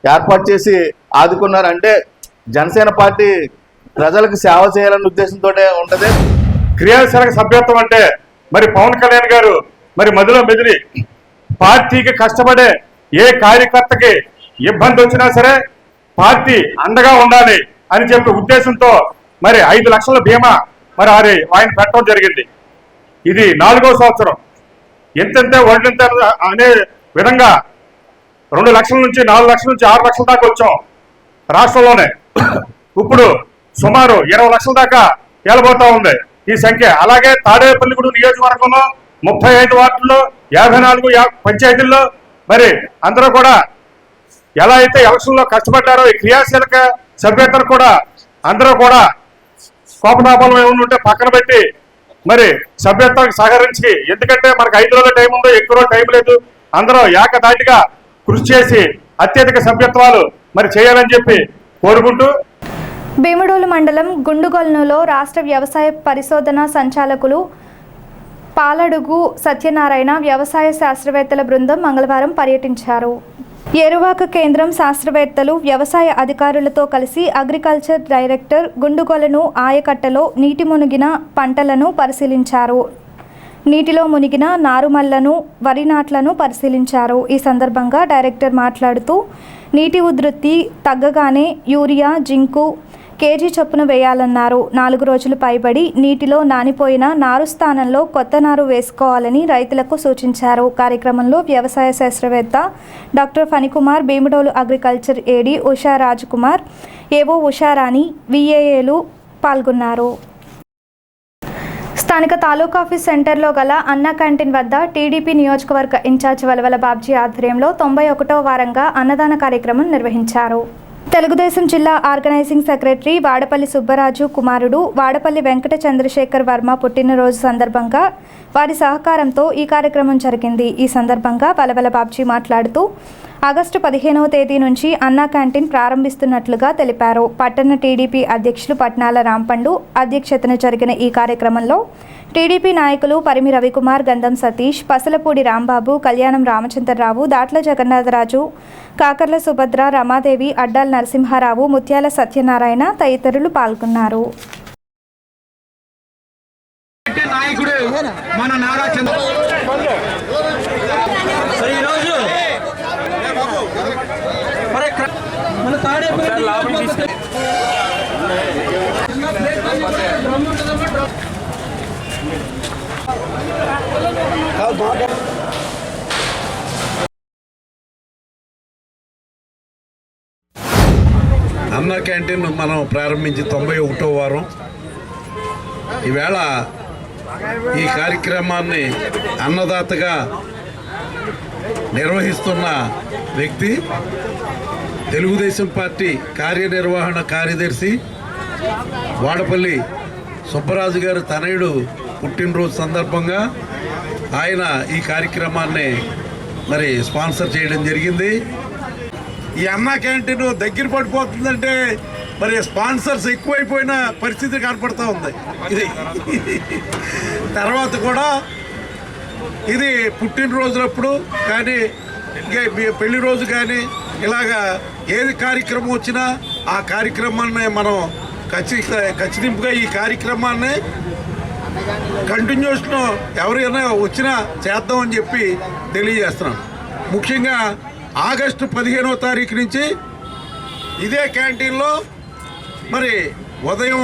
ఏర్పాటు చేసి ఆదుకున్నారు. అంటే జనసేన పార్టీ ప్రజలకు సేవ చేయాలనే ఉద్దేశంతో ఉంటుంది. క్రియాశీలక సభ్యత్వం అంటే మరి పవన్ కళ్యాణ్ గారు మరి మధ్యలో మెదిలి పార్టీకి కష్టపడే ఏ కార్యకర్తకి ఇబ్బంది వచ్చినా సరే పార్టీ అండగా ఉండాలి అని చెప్పే ఉద్దేశంతో మరి 5 లక్షల బీమా మరి ఆయన పెట్టడం జరిగింది. ఇది 4వ సంవత్సరం. ఎంతెంతే ఒళ్ళెంత అనే విధంగా 2 లక్షల నుంచి 4 లక్షల నుంచి 6 లక్షల దాకా వచ్చాం రాష్ట్రంలోనే. ఇప్పుడు సుమారు 20 లక్షల దాకా వెళ్ళబోతా ఉంది ఈ సంఖ్య. అలాగే తాడేపల్లిగూడు నియోజకవర్గంలో 35 వార్డుల్లో 54 పంచాయతీల్లో మరి అందరూ కూడా ఎలా అయితే ఎలక్షన్లో కష్టపడ్డారో ఈ క్రియాశీలక సభ్యతను కూడా అందరూ కూడా కోపతాపాలు ఏమైనా ఉంటే పక్కన పెట్టి మరి సభ్యత్వానికి సహకరించి, ఎందుకంటే మనకు 5 రోజుల టైం ఉందో, ఎక్కువ రోజులు టైం లేదు, అందరూ ఏకదాటిగా కృషి చేసి అత్యధిక సభ్యత్వాలు మరి చేయాలని చెప్పి కోరుకుంటూ భీముడోలు మండలం గుండుగొల్నులో రాష్ట్ర వ్యవసాయ పరిశోధన సంచాలకులు పాలడుగు సత్యనారాయణ వ్యవసాయ శాస్త్రవేత్తల బృందం మంగళవారం పర్యటించారు. ఏరువాక కేంద్రం శాస్త్రవేత్తలు వ్యవసాయ అధికారులతో కలిసి అగ్రికల్చర్ డైరెక్టర్ గుండుగొలను ఆయకట్టలో నీటి మునిగిన పంటలను పరిశీలించారు. నీటిలో మునిగిన నారుమళ్లను, వరి నాట్లను పరిశీలించారు. ఈ సందర్భంగా డైరెక్టర్ మాట్లాడుతూ నీటి ఉధృతి తగ్గగానే యూరియా, జింకు కేజీ చొప్పున వేయాలన్నారు. 4 రోజులు పైబడి నీటిలో నానిపోయిన నారు స్థానంలో కొత్త నారు వేసుకోవాలని రైతులకు సూచించారు. కార్యక్రమంలో వ్యవసాయ శాస్త్రవేత్త doctor Phanikumar, Bhimadolu agriculture AD Usha Rajkumar, AO Usharani, విఏఏలు పాల్గొన్నారు. స్థానిక తాలూకా ఆఫీస్ సెంటర్లో గల అన్నా క్యాంటీన్ వద్ద టీడీపీ నియోజకవర్గ ఇన్ఛార్జ్ వలవల బాబ్జీ ఆధ్వర్యంలో 91వ వారంగా అన్నదాన కార్యక్రమం నిర్వహించారు. తెలుగుదేశం జిల్లా ఆర్గనైజింగ్ సెక్రటరీ వాడపల్లి సుబ్బరాజు కుమారుడు వాడపల్లి వెంకట చంద్రశేఖర్ వర్మ పుట్టినరోజు సందర్భంగా వారి సహకారంతో ఈ కార్యక్రమం జరిగింది. ఈ సందర్భంగా వలవల బాబ్జీ మాట్లాడుతూ ఆగస్టు 15వ తేదీ నుంచి అన్నా క్యాంటీన్ ప్రారంభిస్తున్నట్లుగా తెలిపారు. పట్టణ టీడీపీ అధ్యక్షులు పట్నాల రాంపండు అధ్యక్షతన జరిగిన ఈ కార్యక్రమంలో టీడీపీ నాయకులు పరిమి రవికుమార్, గంధం సతీష్, పసలపూడి రాంబాబు, కళ్యాణం రామచంద్రరావు, దాట్ల జగన్నాథరాజు, కాకర్ల సుభద్ర, రమాదేవి, అడ్డాల నరసింహారావు, ముత్యాల సత్యనారాయణ తదితరులు పాల్గొన్నారు. అన్నా క్యాంటీన్ మనం ప్రారంభించి 91వ వారం. ఈవేళ ఈ కార్యక్రమాన్ని అన్నదాతగా నిర్వహిస్తున్న వ్యక్తి తెలుగుదేశం పార్టీ కార్యనిర్వహణ కార్యదర్శి వాడపల్లి సుబ్బరాజు గారు తనయుడు పుట్టినరోజు సందర్భంగా ఆయన ఈ కార్యక్రమాన్ని మరి స్పాన్సర్ చేయడం జరిగింది. ఈ అన్నా క్యాంటీన్ దగ్గర పడిపోతుందంటే మరి స్పాన్సర్స్ ఎక్కువైపోయిన పరిస్థితి కనపడుతూ ఉంది. ఇది తర్వాత కూడా ఇది పుట్టినరోజులప్పుడు కానీ పెళ్లి రోజు కానీ ఇలాగా ఏది కార్యక్రమం వచ్చినా ఆ కార్యక్రమాన్ని మనం ఖచ్చితంగా ఈ కార్యక్రమాన్ని కంటిన్యూషన్ ఎవరైనా వచ్చినా చేద్దామని చెప్పి తెలియజేస్తున్నాం. ముఖ్యంగా ఆగస్టు 15వ తారీఖు నుంచి ఇదే క్యాంటీన్లో మరి ఉదయం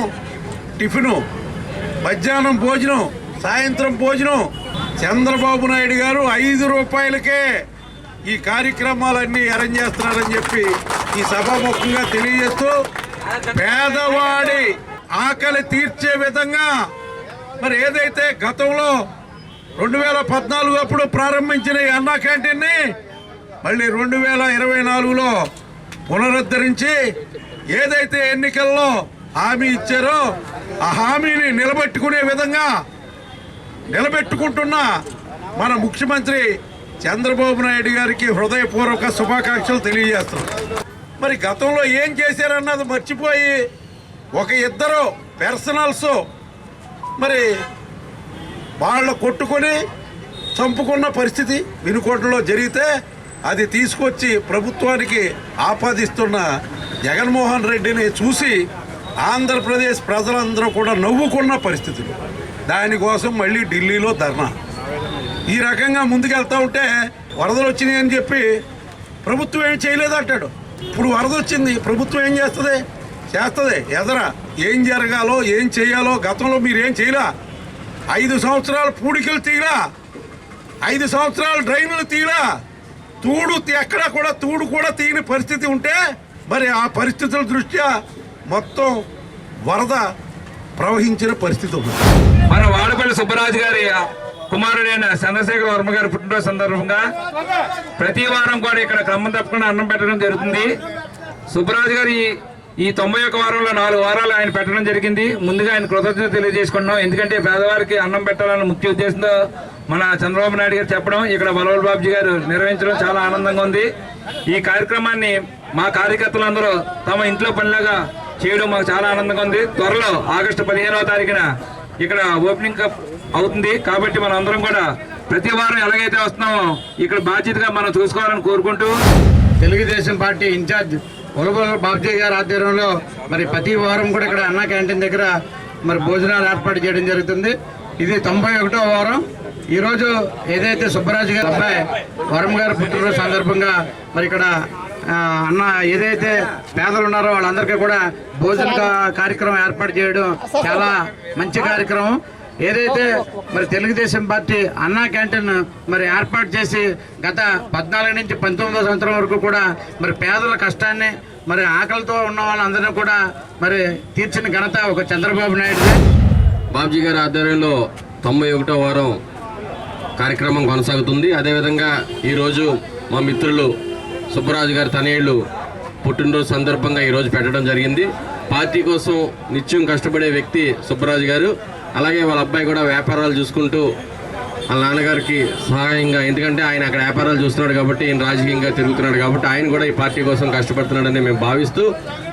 టిఫిను, మధ్యాహ్నం భోజనం, సాయంత్రం భోజనం చంద్రబాబు నాయుడు గారు 5 రూపాయలకే ఈ కార్యక్రమాలన్నీ అరేంజ్ చేస్తున్నారని చెప్పి ఈ సభాముఖంగా తెలియజేస్తూ పేదవాడి ఆకలి తీర్చే విధంగా మరి ఏదైతే గతంలో 2014 అప్పుడు ప్రారంభించిన ఈ అన్నా క్యాంటీన్ని మళ్ళీ 2024లో పునరుద్ధరించి ఏదైతే ఎన్నికల్లో హామీ ఇచ్చారో ఆ హామీని నిలబెట్టుకునే విధంగా నిలబెట్టుకుంటున్న మన ముఖ్యమంత్రి చంద్రబాబు నాయుడు గారికి హృదయపూర్వక శుభాకాంక్షలు తెలియజేస్తున్నాం. మరి గతంలో ఏం చేశారన్నది మర్చిపోయి ఒక ఇద్దరు పర్సనల్స్ మరి వాళ్ళు కొట్టుకొని చంపుకున్న పరిస్థితి వినుకోటలో జరిగితే అది తీసుకొచ్చి ప్రభుత్వానికి ఆపాదిస్తున్న జగన్మోహన్ రెడ్డిని చూసి ఆంధ్రప్రదేశ్ ప్రజలందరూ కూడా నవ్వుకున్న పరిస్థితులు. దానికోసం మళ్ళీ ఢిల్లీలో ధర్నా. ఈ రకంగా ముందుకెళ్తా ఉంటే వరదలు వచ్చినాయి అని చెప్పి ప్రభుత్వం ఏం చేయలేదంటాడు. ఇప్పుడు వరద వచ్చింది, ప్రభుత్వం ఏం చేస్తుంది? ఎదరా ఏం జరగాలో ఏం చేయాలో గతంలో మీరేం చేయలా. 5 సంవత్సరాలు పూడికలు తీయలా, 5 సంవత్సరాలు డ్రైన్లు తీయలా, ఎక్కడా కూడా తూడు కూడా తీయని పరిస్థితి ఉంటే మరి ఆ పరిస్థితుల దృష్ట్యా మొత్తం వరద ప్రవహించిన పరిస్థితి ఉంది. మన వాడపల్లి సుబ్బరాజు గారి కుమారుడైన చంద్రశేఖర వర్మ గారి పుట్టినరోజు సందర్భంగా ప్రతి వారం కూడా ఇక్కడ క్రమం తప్పకుండా అన్నం పెట్టడం జరుగుతుంది. సుబ్బరాజు గారి ఈ 91 వారంలో 4 వారాలు ఆయన పెట్టడం జరిగింది. ముందుగా ఆయన కృతజ్ఞత తెలియజేసుకుంటున్నాం. ఎందుకంటే పేదవారికి అన్నం పెట్టాలన్న ముఖ్య ఉద్దేశంతో మన చంద్రబాబు నాయుడు గారు చెప్పడం, ఇక్కడ బలవల్ బాబుజీ గారు నిర్వహించడం చాలా ఆనందంగా ఉంది. ఈ కార్యక్రమాన్ని మా కార్యకర్తలందరూ తమ ఇంట్లో పనిలాగా చేయడం మాకు చాలా ఆనందంగా ఉంది. త్వరలో ఆగస్టు 15వ తారీఖున ఇక్కడ ఓపెనింగ్ అవుతుంది. కాబట్టి మనం అందరం కూడా ప్రతి వారం ఎలాగైతే వస్తున్నామో ఇక్కడ బాధ్యతగా మనం చూసుకోవాలని కోరుకుంటూ తెలుగుదేశం పార్టీ ఇన్ఛార్జ్ బలవల్ బాబుజీ గారి ఆధ్వర్యంలో మరి ప్రతి వారం కూడా ఇక్కడ అన్నా క్యాంటీన్ దగ్గర మరి భోజనాలు ఏర్పాటు చేయడం జరుగుతుంది. ఇది 91వ వారం. ఈరోజు ఏదైతే సుబ్బరాజు గారి అబ్బాయి వరం గారి పుట్టినరోజు సందర్భంగా మరి ఇక్కడ అన్న ఏదైతే పేదలు ఉన్నారో వాళ్ళందరికీ కూడా భోజన కార్యక్రమం ఏర్పాటు చేయడం చాలా మంచి కార్యక్రమం. ఏదైతే మరి తెలుగుదేశం పార్టీ అన్నా క్యాంటీన్ మరి ఏర్పాటు చేసి గత 14 నుంచి 19వ సంవత్సరం వరకు కూడా మరి పేదల కష్టాన్ని మరి ఆకలితో ఉన్న వాళ్ళందరినీ కూడా మరి తీర్చిన ఘనత ఒక చంద్రబాబు నాయుడు. బాబుజీ గారి ఆధ్వర్యంలో 91వ వారం కార్యక్రమం కొనసాగుతుంది. అదేవిధంగా ఈరోజు మా మిత్రులు సుబ్బరాజు గారి తనయుళ్ళు పుట్టినరోజు సందర్భంగా ఈరోజు పెట్టడం జరిగింది. పార్టీ కోసం నిత్యం కష్టపడే వ్యక్తి సుబ్బరాజు గారు. అలాగే వాళ్ళ అబ్బాయి కూడా వ్యాపారాలు చూసుకుంటూ వాళ్ళ నాన్నగారికి సహాయంగా, ఎందుకంటే ఆయన అక్కడ వ్యాపారాలు చూస్తున్నాడు కాబట్టి, ఈయన రాజకీయంగా తిరుగుతున్నాడు కాబట్టి ఆయన కూడా ఈ పార్టీ కోసం కష్టపడుతున్నాడని మేము భావిస్తూ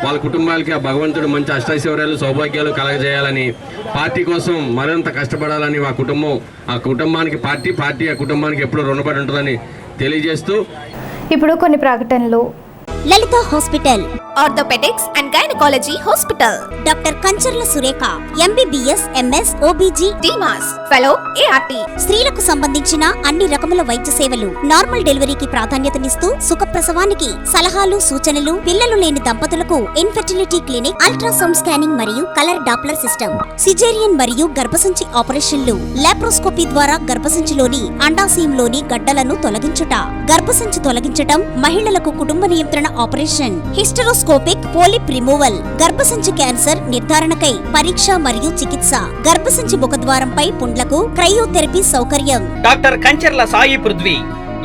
వాళ్ళ కుటుంబాలకి ఆ భగవంతుడు మంచి అష్టైశ్వర్యాలు సౌభాగ్యాలు కలగజేయాలని, పార్టీ కోసం మరింత కష్టపడాలని ఆ కుటుంబానికి పార్టీ ఆ కుటుంబానికి ఎప్పుడూ రుణపడి ఉంటుందని తెలియజేస్తూ ఇప్పుడు కొన్ని ప్రకటనలు. Lalitha hospital, orthopaedics and gynaecology hospital. Doctor Kancharla Surekha, MBBS, MS, OBG, DMAS, fellow, ART. స్త్రీలకు సంబంధించిన అన్ని రకముల వైద్య సేవలు, నార్మల్ డెలివరీకి ప్రాధాన్యతనిస్తూ సుఖప్రసవానికి సలహాలు, సూచనలు, పిల్లలు లేని దంపతులకు ఇన్ఫెర్టిలిటీ క్లినిక్, అల్ట్రాసౌండ్ స్కానింగ్ మరియు కలర్ డాప్లర్ సిస్టమ్, సిజేరియన్ మరియు గర్భసంచి ఆపరేషన్లు, లాప్రోస్కోపీ ద్వారా గర్భసంచిలోని అండాశయంలోని గడ్డలను తొలగించుట, గర్భసంచి తొలగించటం, మహిళలకు కుటుంబ నియంత్రణ ఆపరేషన్, హిస్టరోస్కోపిక్ పోలిప్ రిమూవల్, గర్భసంచి క్యాన్సర్ నిర్ధారణకై పరీక్ష మరియు చికిత్స, గర్భసంచి ముఖద్వారంపై పుండ్లకు క్రయోథెరపీ సౌకర్యం. Doctor Kancharla Sai Prithvi,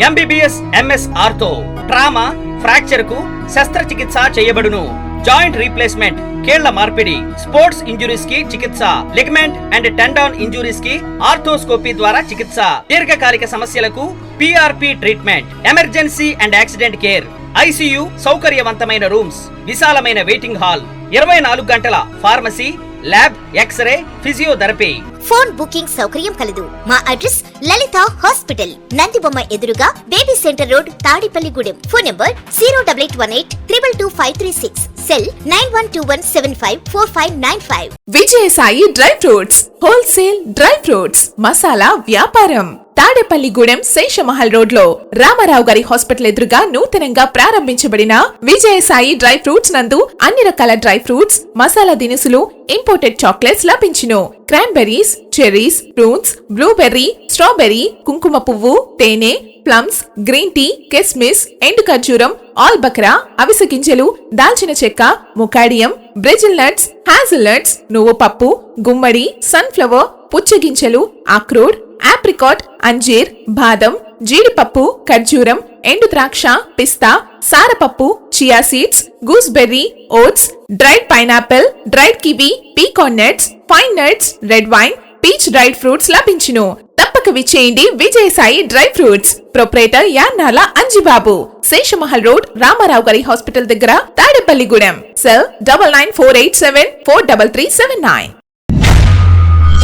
MBBS, MS ortho, trauma, fracture కు శస్త్రచికిత్స చేయబడును. జాయింట్ రీప్లేస్మెంట్, కీళ్ల మార్పిడి, స్పోర్ట్స్ ఇంజురీస్ కి చికిత్స, లిగమెంట్ అండ్ టెండాన్ ఇంజురీస్ కి ఆర్థోస్కోపీ ద్వారా చికిత్స, దీర్ఘకాలిక సమస్యలకు PRP treatment, emergency and accident care, ICU, సౌకర్యవంతమైన రూమ్స్, విశాలమైన వెయిటింగ్ హాల్, 24 గంటల pharmacy, lab, x-ray, physiotherapy. Phone booking సౌకర్యం కలదు. మా అడ్రస్ లలిత హాస్పిటల్, నందిబొమ్మ ఎదురుగా, baby centre road, Tadepalligudem. Phone number 08818222536, cell 9121754595. Vijayasai dry fruits, wholesale dry fruits masala వ్యాపారం. తాడేపల్లిగూడెం శేషమహల్ రోడ్ లో రామారావు గారి హాస్పిటల్ ఎదురుగా నూతనంగా ప్రారంభించబడిన విజయసాయి డ్రై ఫ్రూట్స్ నందు అన్ని రకాల డ్రై ఫ్రూట్స్, మసాలా దినుసులు, ఇంపోర్టెడ్ చాక్లెట్స్ లభించును. Cranberries, cherries, prunes, blueberry, strawberry, కుంకుమ పువ్వు, తేనె, ప్లమ్స్, గ్రీన్ టీ, కిస్మిస్, ఎండు ఖర్జూరం, ఆల్ బక్రా, అవిసె గింజలు, దాల్చిన చెక్క, ముకాడియం, బ్రెజిల్ నట్స్, హ్యాజిల్ నట్స్, నువ్వు పప్పు, గుమ్మడి, సన్ఫ్లవర్, పుచ్చగింజలు, అక్రోడ్, ఆప్రికాట్, అంజీర్, బాదం, జీడిపప్పు, ఖర్జూరం, ఎండు ద్రాక్ష, పిస్తా, సారపప్పు, chia seeds, gooseberry, oats, dried pineapple, dried kiwi, pecan nuts, pine nuts, red wine, peach dried fruits లభించును. తప్పక విచ్చేయండి Vijayasai dry fruits. Proprietor Yannala Anjibabu, Seshamahal road, Ramarao గారి హాస్పిటల్ దగ్గర, Tadepalligudem. Cell 9948743379.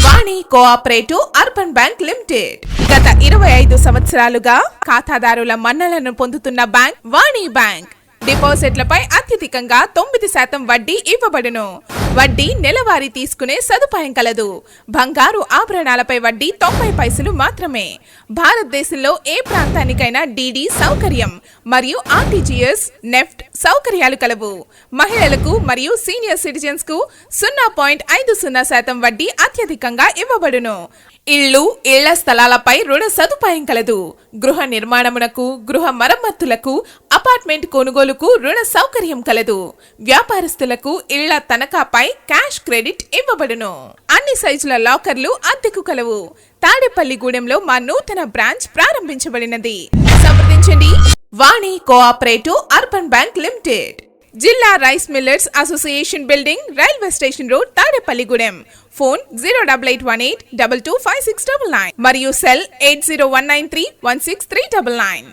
Vani cooperative urban bank limited గత 25 సంవత్సరాలుగా ఖాతాదారుల మన్నలను పొందుతున్న బ్యాంక్ వాణి బ్యాంక్. డిపాజిట్లపై అత్యధికంగా 9% వడ్డీ ఇవ్వబడును. వడ్డీ నెలవారీ తీసుకునే సదుపాయం కలదు. బంగారు ఆభరణాలపై వడ్డీ 90 పైసలు మాత్రమే. భారతదేశంలో ఏ ప్రాంతానికైనా DD సౌకర్యం మరియు RTGS, నెఫ్ట్ సౌకర్యాలు కలవు. మహిళలకు మరియు సీనియర్ సిటిజన్స్ కు 0.50% వడ్డీ అత్యధికంగా ఇవ్వబడును. ఇళ్లు, ఇళ్ల స్థలాలపై రుణ సదుపాయం కలదు. గృహ నిర్మాణమునకు, గృహ మరమ్మతులకు, అపార్ట్మెంట్ కొనుగోలుకు రుణ సౌకర్యం కలదు. వ్యాపారస్తులకు ఇళ్ల తనఖాపై క్యాష్ క్రెడిట్ ఇవ్వబడును. అన్ని సైజుల లాకర్లు అద్దెకు కలవు. తాడేపల్లిగూడెంలో మా నూతన బ్రాంచ్ ప్రారంభించబడినది. సంప్రదించండి వాణి కోఆపరేటివ్ అర్బన్ బ్యాంక్ లిమిటెడ్, జిల్లా rice millers association building, railway station road, Tadepalligudem. Phone 08882256999 మరియు సెల్ 8019316399.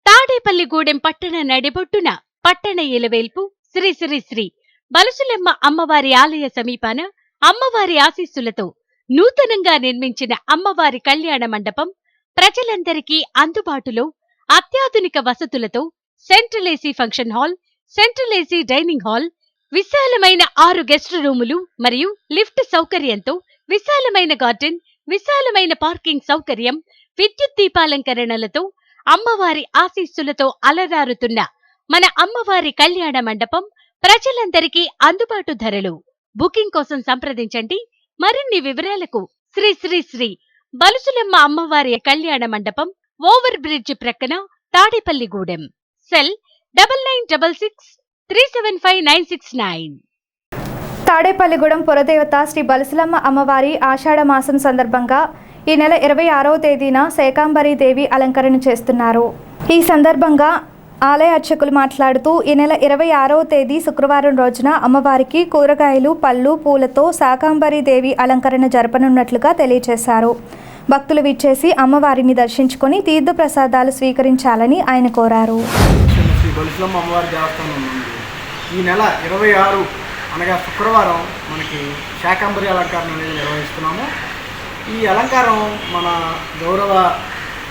తాడేపల్లిగూడెం పట్టణ నడిబొట్టున పట్టణ ఇలవేల్పు శ్రీ శ్రీ శ్రీ బలుసులెమ్మ అమ్మవారి ఆలయ సమీపాన అమ్మవారి ఆశీస్సులతో నూతనంగా నిర్మించిన అమ్మవారి కళ్యాణ మండపం ప్రజలందరికీ అందుబాటులో అత్యాధునిక వసతులతో central AC function hall, central AC dining hall, విశాలమైన 6 గెస్ట్ రూములు మరియు లిఫ్ట్ సౌకర్యంతో విశాలమైన గార్డెన్, విశాలమైన పార్కింగ్ సౌకర్యం, విద్యుత్ దీపాలంకరణలతో అమ్మవారి ఆశీస్సులతో అలరారుతున్న మన అమ్మవారి కళ్యాణ మండపం ప్రజలందరికీ అందుబాటు ధరలు. బుకింగ్ కోసం సంప్రదించండి. మరిన్ని వివరాలకు శ్రీ శ్రీ శ్రీ బలుసులెమ్మ అమ్మవారి కళ్యాణ మండపం, ఓవర్ బ్రిడ్జ్ ప్రక్కన, తాడేపల్లిగూడెం. సెల్ 9966375969. తాడేపల్లిగూడెం పురదేవత శ్రీ బలుసులమ్మ అమ్మవారి ఆషాఢ మాసం సందర్భంగా ఈ నెల 26వ తేదీన శాకంబరీ దేవి అలంకరణ చేస్తున్నారు. ఈ సందర్భంగా ఆలయ అర్చకులు మాట్లాడుతూ ఈ నెల 26వ తేదీ శుక్రవారం రోజున అమ్మవారికి కూరగాయలు, పళ్ళు, పూలతో శాకంబరీ దేవి అలంకరణ జరపనున్నట్లుగా తెలియజేశారు. భక్తులు విచ్చేసి అమ్మవారిని దర్శించుకొని తీర్థ ప్రసాదాలు స్వీకరించాలని ఆయన కోరారు. శ్రీ బలుసులమ్మ అమ్మవారి దేవస్థానం ఉంది. ఈ నెల 26 అనగా శుక్రవారం మనకి శాకంబరి అలంకరణ అనేది నిర్వహిస్తున్నాము. ఈ అలంకారం మన గౌరవ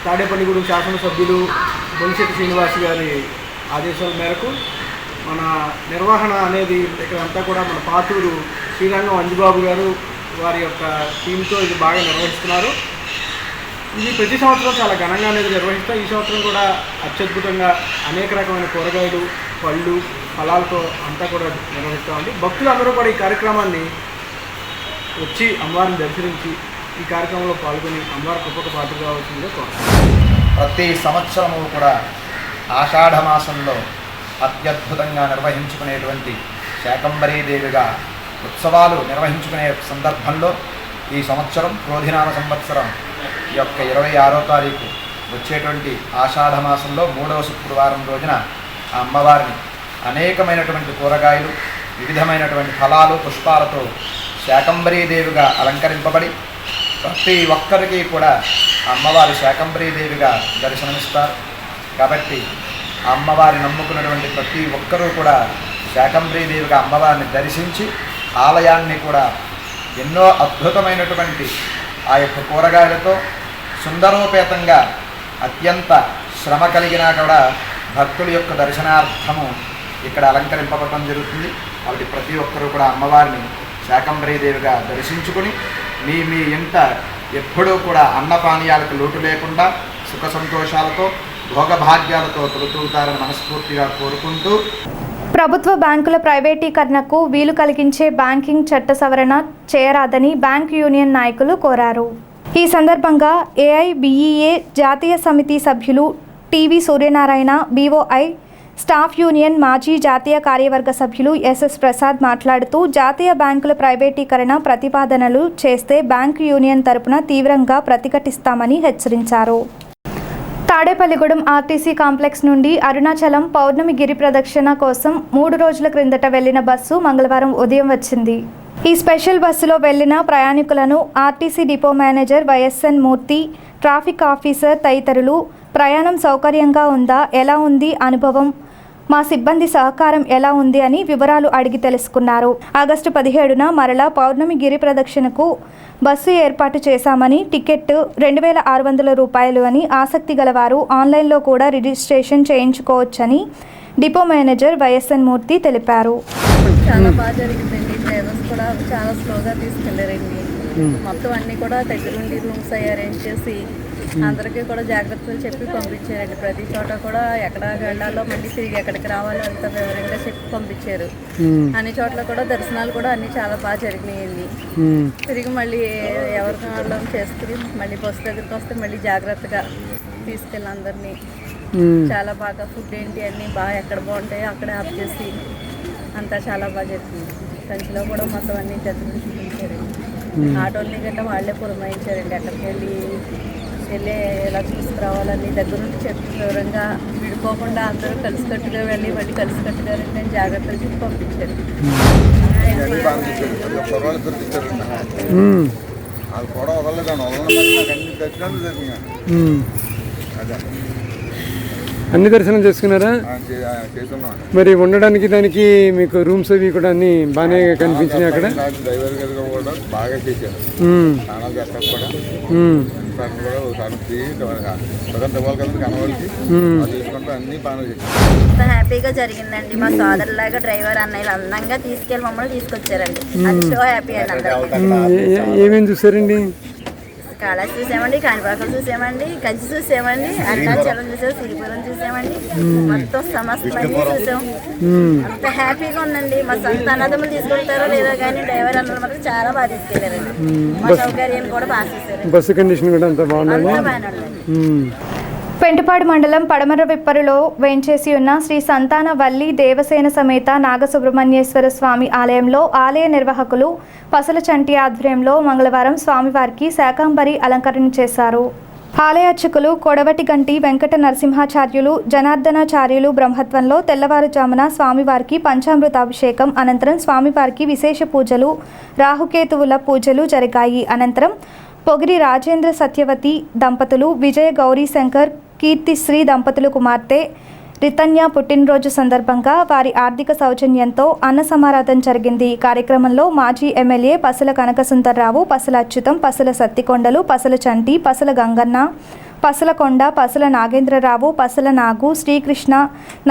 తాడేపల్లిగూడెం శాసనసభ్యులు బొలిశెట్టి శ్రీనివాస్ గారి ఆదేశాల మేరకు మన నిర్వహణ అనేది ఇక్కడంతా కూడా మన పాతూరు శ్రీరంగం అంజిబాబు గారు వారి యొక్క టీంతో ఇది బాగా నిర్వహిస్తున్నారు. ఇది ప్రతి సంవత్సరం చాలా ఘనంగా అనేది నిర్వహిస్తాం. ఈ సంవత్సరం కూడా అత్యద్భుతంగా అనేక రకమైన కూరగాయలు, పళ్ళు, ఫలాలతో అంతా కూడా నిర్వహిస్తామండి. భక్తులు అందరూ కూడా ఈ కార్యక్రమాన్ని వచ్చి అమ్మవారిని దర్శించి ఈ కార్యక్రమంలో పాల్గొని అమ్మవారి గొప్ప పాత్ర కావాల్సిందిగా కోరుతున్నాం. ప్రతి సంవత్సరము కూడా ఆషాఢ మాసంలో అత్యద్భుతంగా నిర్వహించుకునేటువంటి శాకంబరీదేవిగా ఉత్సవాలు నిర్వహించుకునే సందర్భంలో ఈ సంవత్సరం క్రోధినామ సంవత్సరం యొక్క 26వ తారీఖు వచ్చేటువంటి ఆషాఢ మాసంలో 3వ శుక్రవారం రోజున ఆ అమ్మవారిని అనేకమైనటువంటి కూరగాయలు, వివిధమైనటువంటి ఫలాలు, పుష్పాలతో శాకంబరీదేవిగా అలంకరింపబడి ప్రతి ఒక్కరికి కూడా అమ్మవారి శాకంబరీదేవిగా దర్శనమిస్తారు. కాబట్టి ఆ అమ్మవారిని నమ్ముకున్నటువంటి ప్రతి ఒక్కరూ కూడా శాకంబరీదేవిగా అమ్మవారిని దర్శించి ఆలయాన్ని కూడా ఎన్నో అద్భుతమైనటువంటి ఆ యొక్క కూరగాయలతో సుందరోపేతంగా అత్యంత శ్రమ కలిగినా కూడా భక్తుల యొక్క దర్శనార్థము ఇక్కడ అలంకరింపబడటం జరుగుతుంది. కాబట్టి ప్రతి ఒక్కరూ కూడా అమ్మవారిని శాకంబరీదేవిగా దర్శించుకుని మీ మీ ఇంట ఎప్పుడూ కూడా అన్నపానీయాలకు లోటు లేకుండా సుఖ సంతోషాలతో భోగభాగ్యాలతో తొలుతూతారని మనస్ఫూర్తిగా కోరుకుంటూ, ప్రభుత్వ బ్యాంకుల ప్రైవేటీకరణకు వీలు కలిగించే బ్యాంకింగ్ చట్ట సవరణ చేయరాదని బ్యాంక్ యూనియన్ నాయకులు కోరారు. ఈ సందర్భంగా ఏఐబిఈఏ జాతీయ సమితి సభ్యులు TV Suryanarayana, BOI staff union మాజీ జాతీయ కార్యవర్గ సభ్యులు ఎస్ఎస్ ప్రసాద్ మాట్లాడుతూ జాతీయ బ్యాంకుల ప్రైవేటీకరణ ప్రతిపాదనలు చేస్తే బ్యాంక్ యూనియన్ తరపున తీవ్రంగా ప్రతిఘటిస్తామని హెచ్చరించారు. తాడేపల్లిగూడెం ఆర్టీసీ కాంప్లెక్స్ నుండి అరుణాచలం పౌర్ణమి గిరి ప్రదక్షిణ కోసం 3 రోజుల క్రిందట వెళ్లిన బస్సు మంగళవారం ఉదయం వచ్చింది. ఈ స్పెషల్ బస్సులో వెళ్లిన ప్రయాణికులను ఆర్టీసీ డిపో మేనేజర్ వైఎస్ఎన్ మూర్తి, ట్రాఫిక్ ఆఫీసర్ తదితరులు ప్రయాణం సౌకర్యంగా ఉందా, ఎలా ఉంది అనుభవం, మా సిబ్బంది సహకారం ఎలా ఉంది అని వివరాలు అడిగి తెలుసుకున్నారు. ఆగస్టు 17న మరలా పౌర్ణమి గిరి ప్రదక్షిణకు బస్సు ఏర్పాటు చేశామని, టికెట్ 2600 రూపాయలు అని, ఆసక్తి గలవారు ఆన్లైన్లో కూడా రిజిస్ట్రేషన్ చేయించుకోవచ్చని డిపో మేనేజర్ వైఎస్ఎన్ మూర్తి తెలిపారు. చాలా బాగా జరిగిందండి. డ్రైవర్స్ కూడా చాలా స్లోగా తీసుకెళ్లారండి. మొత్తం అన్ని కూడా దగ్గరుండి రూమ్స్ అవి అరేంజ్ చేసి అందరికీ కూడా జాగ్రత్తలు చెప్పి పంపించారండి. ప్రతి చోట కూడా ఎక్కడ వెళ్ళాలో మళ్ళీ తిరిగి ఎక్కడికి రావాలో అంత వివరంగా చెప్పి పంపించారు. అన్ని చోట్ల కూడా దర్శనాలు కూడా అన్ని చాలా బాగా జరిగినాయండి. తిరిగి మళ్ళీ ఎవరికి వాళ్ళం చేసుకుని మళ్ళీ బస్సు దగ్గరికి వస్తే మళ్ళీ జాగ్రత్తగా తీసుకెళ్ళి అందరినీ చాలా బాగా ఫుడ్ ఏంటి అన్నీ బాగా ఎక్కడ బాగుంటాయో అక్కడే ఆఫ్ చేసి అంతా చాలా బాగా జరిగింది. కంచిలో కూడా మొత్తం అన్ని దగ్గర చూపించారండి. ఆటోల్ని గట్రా వాళ్ళే పురమాయించారండి. ఎక్కడికి వెళ్ళి ఎలా తీసుకురావాలని దగ్గర నుండి చెప్పి వివరంగా విడిపోకుండా అందరూ కలిసికట్టుగా వెళ్ళి మళ్ళీ కలిసికట్టుగా రండి జాగ్రత్తలు చెప్పి పంపించారు. అన్ని దర్శనం చేసుకున్నారా? మరి ఉండడానికి దానికి మీకు రూమ్స్ అవి కూడా అన్ని బాగానే కనిపించినాయి అక్కడ? డ్రైవర్ గారు కూడా బాగా చేశారు. స్నానాలు చేస్తారు కూడా తీసుకుంటూ అన్ని బాగా చేశారు. హ్యాపీగా జరిగిందండి. మా సోదరులాగా డ్రైవర్ అన్నయ్యలు అందంగా తీసుకెళ్ళి మమ్మల్ని తీసుకొచ్చారండి. అది సో హ్యాపీ అండి. ఏమేమి చూసారండి? కాళాస్ చూసామండి, కాణిపాకలు చూసామండి, కంచి చూసామండి, అరుణాచలం చూసాం, శ్రీపురం చూసామండి. మొత్తం సమస్తమన్నీ చూసాం. అంత హ్యాపీగా ఉందండి. మా సొంత అన్నదమ్ములు తీసుకెళ్తారో లేదో కానీ డ్రైవర్ అన్నది మాత్రం చాలా బాగా తీసుకెళ్లారండి. మా సౌకర్యాలు కూడా బాగా చేశారు. బస్సు కండిషన్ కూడా అంత బాగుందండి. పెంటపాడు మండలం పడమర విప్పరులో వేంచేసి ఉన్న శ్రీ సంతాన వల్లి దేవసేన సమేత నాగసుబ్రహ్మణ్యేశ్వర స్వామి ఆలయంలో ఆలయ నిర్వాహకులు పసల చంటి ఆధ్వర్యంలో మంగళవారం స్వామివారికి శాకంబరి అలంకరణ చేశారు. ఆలయ అర్చకులు కొడవటిగంటి వెంకట నరసింహాచార్యులు, జనార్దనాచార్యులు బ్రహ్మత్వంలో తెల్లవారుజామున స్వామివారికి పంచామృతాభిషేకం, అనంతరం స్వామివారికి విశేష పూజలు, రాహుకేతువుల పూజలు జరిగాయి. అనంతరం పొగిరి రాజేంద్ర సత్యవతి దంపతులు, విజయ గౌరీ శంకర్ కీర్తిశ్రీ దంపతులు కుమార్తె రితన్య పుట్టినరోజు సందర్భంగా వారి ఆర్థిక సౌజన్యంతో అన్న సమారాధన జరిగింది. ఈ కార్యక్రమంలో మాజీ ఎమ్మెల్యే పసల కనకసుందర్రావు, పసల అచ్యుతం, పసల సత్తికొండలు, పసల చంటి, పసల గంగన్న, పసల కొండ, పసల నాగేంద్రరావు, పసల నాగు, శ్రీకృష్ణ,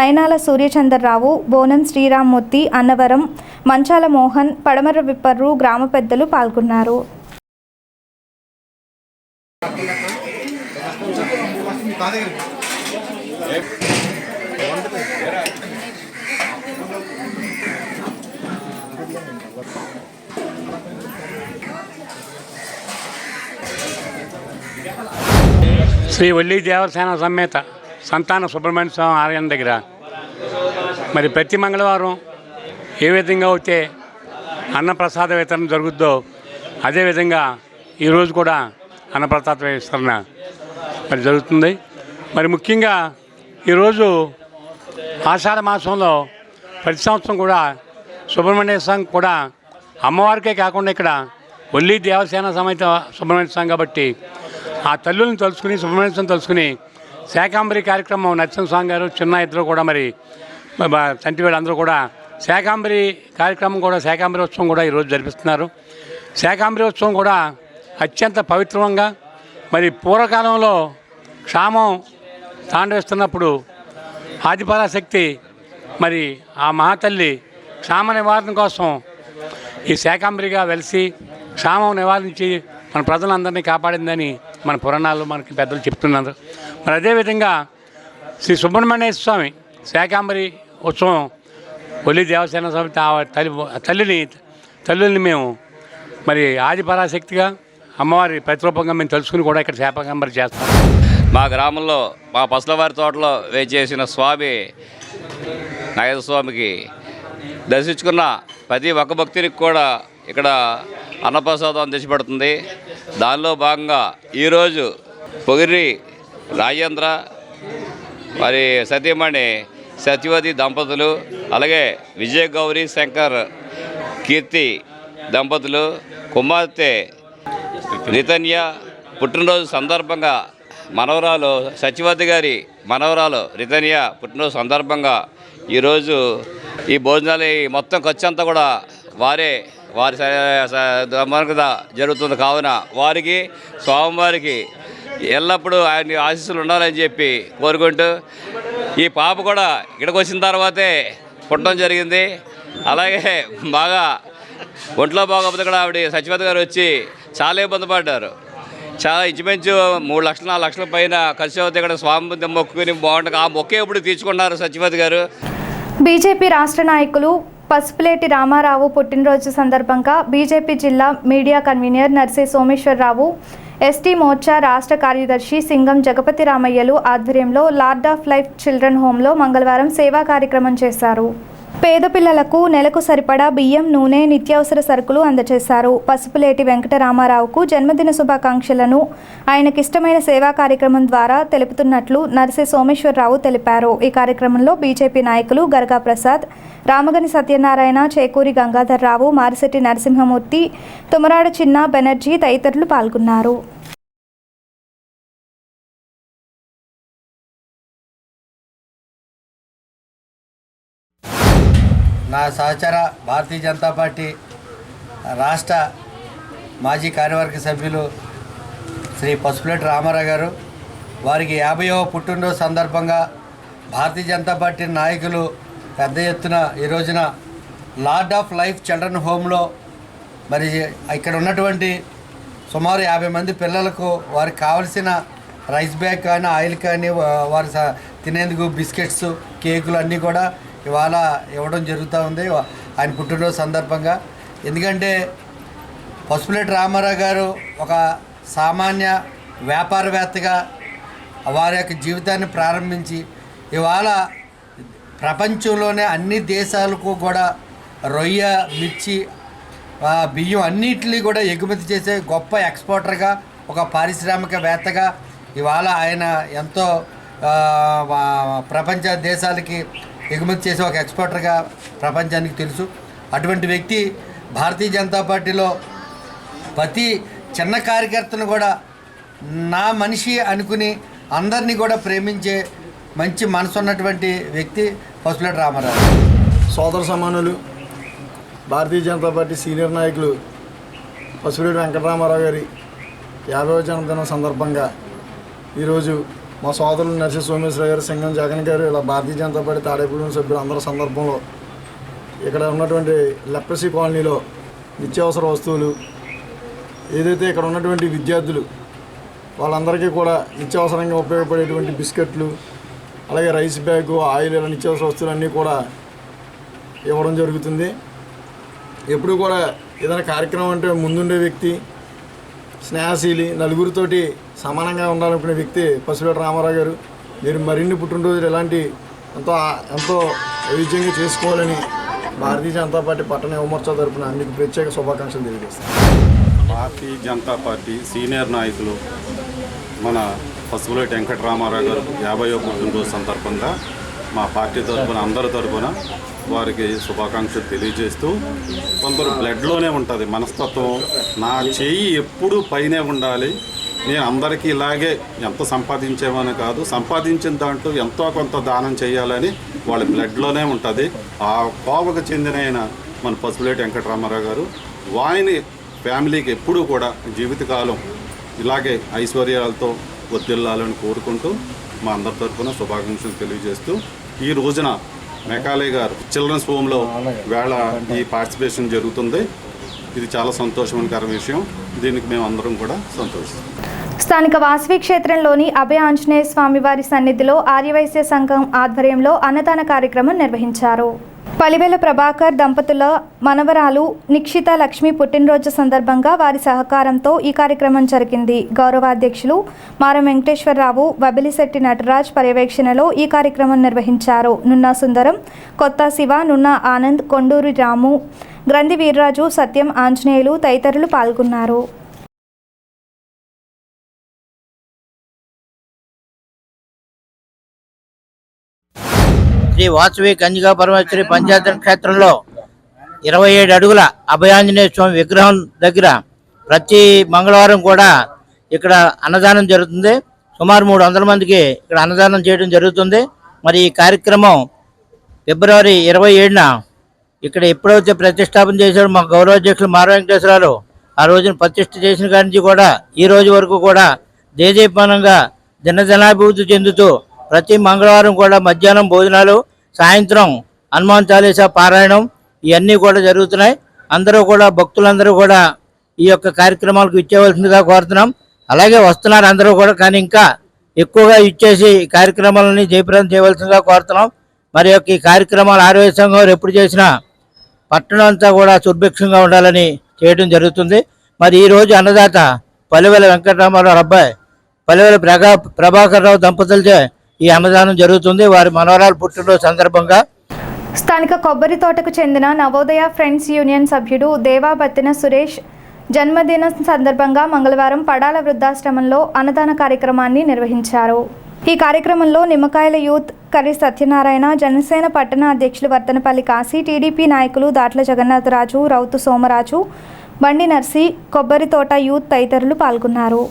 నయనాల సూర్యచంద్రరావు, బోనం శ్రీరామ్మూర్తి, అన్నవరం, మంచాల మోహన్, పడమర విప్పర్రు గ్రామ పెద్దలు పాల్గొన్నారు. శ్రీ వల్లి దేవసేన సమేత సంతాన సుబ్రహ్మణ్య స్వామి ఆలయం దగ్గర మరి ప్రతి మంగళవారం ఏ విధంగా అయితే అన్నప్రసాద వితరణ జరుగుద్దో అదేవిధంగా ఈరోజు కూడా అన్నప్రసాద వితరణ మరి జరుగుతుంది. మరి ముఖ్యంగా ఈరోజు ఆషాఢ మాసంలో ప్రతి సంవత్సరం కూడా సుబ్రహ్మణ్య స్వామి కూడా అమ్మవారికే కాకుండా ఇక్కడ ఒల్లి దేవసేన సమేత సుబ్రహ్మణ్య స్వామి కాబట్టి ఆ తల్లులను తలుచుకుని సుబ్రహ్మణ్య స్వామి తలుచుకుని శాకాంబరి కార్యక్రమం నరసింహస్వామి గారు చిన్న ఇద్దరు కూడా మరి చంటివేళ్ళు అందరూ కూడా శాకాంబరి కార్యక్రమం కూడా శాకాంబరి ఉత్సవం కూడా ఈరోజు జరిపిస్తున్నారు. శాకాంబరి ఉత్సవం కూడా అత్యంత పవిత్రంగా మరి పూర్వకాలంలో క్షామం తాండవిస్తున్నప్పుడు ఆదిపరాశక్తి మరి ఆ మహాతల్లి క్షామ నివారణ కోసం ఈ శాకాంబరిగా వెలిసి క్షామం నివారించి మన ప్రజలందరినీ కాపాడిందని మన పురాణాలు మనకి పెద్దలు చెప్తున్నారు. మరి అదేవిధంగా శ్రీ సుబ్రహ్మణ్య స్వామి శాకాంబరి ఉత్సవం ఒల్లి దేవసేన స్వామి తల్లిని మేము మరి ఆదిపరాశక్తిగా అమ్మవారి ప్రతిరూపంగా మేము తెలుసుకుని కూడా ఇక్కడ శాకాంబరి చేస్తాం. మా గ్రామంలో మా పసలవారి తోటలో వేచేసిన స్వామి నాగేశ్వర స్వామికి దర్శించుకున్న ప్రతి ఒక్క భక్తునికి కూడా ఇక్కడ అన్నప్రసాదం అందించబడుతుంది. దానిలో భాగంగా ఈరోజు పొగిరి రాజేంద్ర మరి సతీమణి సత్యవతి దంపతులు, అలాగే విజయ గౌరీ శంకర్ కీర్తి దంపతులు కుమార్తె రితన్య పుట్టినరోజు సందర్భంగా మనవరాలు సత్యవతి గారి మనవరాలు రితన్య పుట్టినరోజు సందర్భంగా ఈరోజు ఈ భోజనాలు మొత్తం ఖర్చు అంతా కూడా వారి ధర్మానుగత జరుగుతుంది. కావున వారికి స్వామివారికి ఎల్లప్పుడూ ఆయన ఆశీస్సులు ఉండాలని చెప్పి కోరుకుంటూ ఈ పాప కూడా ఇక్కడికి వచ్చిన తర్వాతే పుట్టడం జరిగింది. అలాగే బాగా ఒంట్లో బాగోకపోతే కూడా ఆవిడ సత్యవతి గారు వచ్చి చాలా ఇబ్బంది పడ్డారు. చాలా ఇంచుమించు 3 లక్షలు 4 లక్షల పైన ఖర్చు అవుతే ఇక్కడ స్వామి మొక్కుని బాగుంటుంది. ఆ మొక్కే ఇప్పుడు తీర్చుకున్నారు సత్యవతి గారు. బీజేపీ రాష్ట్ర నాయకులు పసుపులేటి రామారావు పుట్టినరోజు సందర్భంగా బీజేపీ జిల్లా media convener Narse Someswararao, ST Morcha రాష్ట్ర కార్యదర్శి సింగం జగపతి రామయ్యలు ఆధ్వర్యంలో లార్డ్ ఆఫ్ లైఫ్ చిల్డ్రన్ హోంలో మంగళవారం సేవా కార్యక్రమం చేశారు. పేద పిల్లలకు నెలకు సరిపడా బియ్యం, నూనె, నిత్యావసర సరుకులు అందజేశారు. పసుపులేటి వెంకటరామారావుకు జన్మదిన శుభాకాంక్షలను ఆయనకిష్టమైన సేవా కార్యక్రమం ద్వారా తెలుపుతున్నట్లు నర్సే సోమేశ్వరరావు తెలిపారు. ఈ కార్యక్రమంలో బీజేపీ నాయకులు గరగా ప్రసాద్, రామగని సత్యనారాయణ, చేకూరి గంగాధర్రావు, మారిశెట్టి నరసింహమూర్తి, తుమరాడు చిన్న బెనర్జీ తదితరులు పాల్గొన్నారు. నా సహచర భారతీయ జనతా పార్టీ రాష్ట్ర మాజీ కార్యవర్గ సభ్యులు శ్రీ పసుపులేటి రామారావు గారు, వారికి 50వ పుట్టినరోజు సందర్భంగా భారతీయ జనతా పార్టీ నాయకులు పెద్ద ఎత్తున ఈ రోజున లార్డ్ ఆఫ్ లైఫ్ చిల్డ్రన్ హోమ్లో మరి ఇక్కడ ఉన్నటువంటి సుమారు 50 మంది పిల్లలకు వారికి కావలసిన రైస్ బ్యాగ్ కానీ, ఆయిల్ కానీ, వారి తినేందుకు బిస్కెట్స్, కేకులు అన్నీ కూడా ఇవాళ ఇవ్వడం జరుగుతూ ఉంది ఆయన పుట్టినరోజు సందర్భంగా. ఎందుకంటే పసుపులేటి రామారావు గారు ఒక సామాన్య వ్యాపారవేత్తగా వారి యొక్క జీవితాన్ని ప్రారంభించి ఇవాళ ప్రపంచంలోనే అన్ని దేశాలకు కూడా రొయ్య, మిర్చి, బియ్యం అన్నిటినీ కూడా ఎగుమతి చేసే గొప్ప ఎక్స్పోర్టర్గా, ఒక పారిశ్రామికవేత్తగా ఇవాళ ఆయన ఎంతో ప్రపంచ దేశాలకి ఎగుమతి చేసే ఒక ఎక్స్పోర్టర్గా ప్రపంచానికి తెలుసు. అటువంటి వ్యక్తి భారతీయ జనతా పార్టీలో ప్రతి చిన్న కార్యకర్తను కూడా నా మనిషి అనుకుని అందరినీ కూడా ప్రేమించే మంచి మనసు ఉన్నటువంటి వ్యక్తి పసుపులేటి రామారావు. సోదర సమానులు భారతీయ జనతా పార్టీ సీనియర్ నాయకులు పసుపులేటి వెంకటరామారావు గారి 50వ జన్మదినం సందర్భంగా ఈరోజు మా సోదరులు నర్సే సోమేశ్వరరావు గారు, సింగం జగన్ గారు, ఇలా భారతీయ జనతా పార్టీ తాడేపల్లి సభ్యులు అందరి సందర్భంలో ఇక్కడ ఉన్నటువంటి లెప్రసీ కాలనీలో నిత్యావసర వస్తువులు ఏదైతే ఇక్కడ ఉన్నటువంటి విద్యార్థులు వాళ్ళందరికీ కూడా నిత్యావసరంగా ఉపయోగపడేటువంటి బిస్కెట్లు, అలాగే రైస్ బ్యాగు, ఆయిల్, ఇలా నిత్యావసర వస్తువులన్నీ కూడా ఇవ్వడం జరుగుతుంది. ఎప్పుడు కూడా ఏదైనా కార్యక్రమం అంటే ముందుండే వ్యక్తి, స్నేహశీలి, నలుగురితోటి సమానంగా ఉండాలనుకునే వ్యక్తి పసుపులేటి రామారావు గారు. మీరు మరిన్ని పుట్టినరోజులు ఇలాంటి ఎంతో వైవిధ్యంగా చేసుకోవాలని భారతీయ జనతా పార్టీ పట్టణ యువమోర్చా తరఫున మీకు ప్రత్యేక శుభాకాంక్షలు తెలియజేస్తాను. భారతీయ జనతా పార్టీ సీనియర్ నాయకులు మన పసుపులేటి వెంకటరామారావు గారు 50వ పుట్టినరోజు సందర్భంగా మా పార్టీ తరఫున అందరి తరఫున వారికి శుభాకాంక్షలు తెలియజేస్తూ, కొందరు బ్లడ్లోనే ఉంటుంది మనస్తత్వం, నా చెయ్యి ఎప్పుడూ పైనే ఉండాలి, నేను అందరికీ ఇలాగే ఎంత సంపాదించేమని కాదు, సంపాదించిన దాంట్లో ఎంతో కొంత దానం చేయాలని వాళ్ళ బ్లడ్లోనే ఉంటుంది. ఆ కోవకు చెందిన ఆయన మన పసుపులేటి వెంకటరామారావు గారు, వారిని ఫ్యామిలీకి ఎప్పుడూ కూడా జీవితకాలం ఇలాగే ఐశ్వర్యాలతో వర్ధిల్లాలని కోరుకుంటూ మా అందరి తరఫున శుభాకాంక్షలు తెలియజేస్తూ, ఈ రోజున మెకాలే గారు చిల్డ్రన్స్ హోమ్లో వేళ ఈ పార్టిసిపేషన్ జరుగుతుంది. ఇది చాలా సంతోషకర విషయం. దీనికి మేము అందరం కూడా సంతోషిస్తాం. స్థానిక వాసవి క్షేత్రంలోని అభయ ఆంజనేయ స్వామి వారి సన్నిధిలో ఆర్యవైశ్య సంఘం ఆధ్వర్యంలో అన్నదాన కార్యక్రమం నిర్వహించారు. పలివేల ప్రభాకర్ దంపతుల మనవరాలు నిక్షిత లక్ష్మి పుట్టినరోజు సందర్భంగా వారి సహకారంతో ఈ కార్యక్రమం జరిగింది. గౌరవాధ్యక్షులు మారం వెంకటేశ్వరరావు, బబిలిశెట్టి నటరాజ్ పర్యవేక్షణలో ఈ కార్యక్రమం నిర్వహించారు. నున్నా సుందరం, కొత్త శివ, నున్నా ఆనంద్, కొండూరి రాము, గ్రంథి వీర్రాజు, సత్యం ఆంజనేయులు తదితరులు పాల్గొన్నారు. శ్రీ వాసవి కన్యకా పరమేశ్వరి పంచాయతీ క్షేత్రంలో 27 అడుగుల అభయాంజనేయ స్వామి విగ్రహం దగ్గర ప్రతి మంగళవారం కూడా ఇక్కడ అన్నదానం జరుగుతుంది. సుమారు 300 మందికి ఇక్కడ అన్నదానం చేయడం జరుగుతుంది. మరి ఈ కార్యక్రమం ఫిబ్రవరి 27న ఇక్కడ ఎప్పుడైతే ప్రతిష్టాపన చేశారో మా గౌరవాధ్యక్షులు మార వెంకటేశ్వరరావు, ఆ రోజున ప్రతిష్ఠ చేసిన కాడి నుంచి కూడా ఈ రోజు వరకు కూడా దేదీపానంగా దినదినాభివృద్ధి చెందుతూ ప్రతి మంగళవారం కూడా మధ్యాహ్నం భోజనాలు, సాయంత్రం హనుమాన్ చాలీసా పారాయణం ఇవన్నీ కూడా జరుగుతున్నాయి. అందరూ కూడా భక్తులందరూ కూడా ఈ యొక్క కార్యక్రమాలకు ఇచ్చేవలసిందిగా కోరుతున్నాం. అలాగే వస్తున్నారు అందరూ కూడా, కానీ ఇంకా ఎక్కువగా ఇచ్చేసి ఈ కార్యక్రమాలని జయప్రదం చేయవలసిందిగా కోరుతున్నాం. మరి యొక్క ఈ కార్యక్రమాలు ఆర్యవైశ్య సంఘం ఎప్పుడు చేసినా పట్టణం అంతా కూడా సుభిక్షంగా ఉండాలని చేయడం జరుగుతుంది. మరి ఈరోజు అన్నదాత పలివేల వెంకటరామారావు అబ్బాయి పలివేల ప్రభాకర్ రావు దంపతులచే ఈ అన్నదానం జరుగుతుంది. వారి మనవరాలు పుట్టినరోజు సందర్భంగా స్థానిక కొబ్బరి తోటకు చెందిన నవోదయ ఫ్రెండ్స్ యూనియన్ సభ్యుడు దేవాబత్తిన సురేష్ జన్మదిన సందర్భంగా మంగళవారం పడాల వృద్ధాశ్రమంలో అన్నదాన కార్యక్రమాన్ని నిర్వహించారు. ఈ కార్యక్రమంలో నిమ్మకాయల యూత్ కరి సత్యనారాయణ, జనసేన పట్టణ అధ్యక్షులు వర్తనపల్లి కాశీ, టీడీపీ నాయకులు దాట్ల జగన్నాథరాజు, రౌతు సోమరాజు, బండి నర్సి, కొబ్బరి తోట యూత్ తదితరులు పాల్గొన్నారు.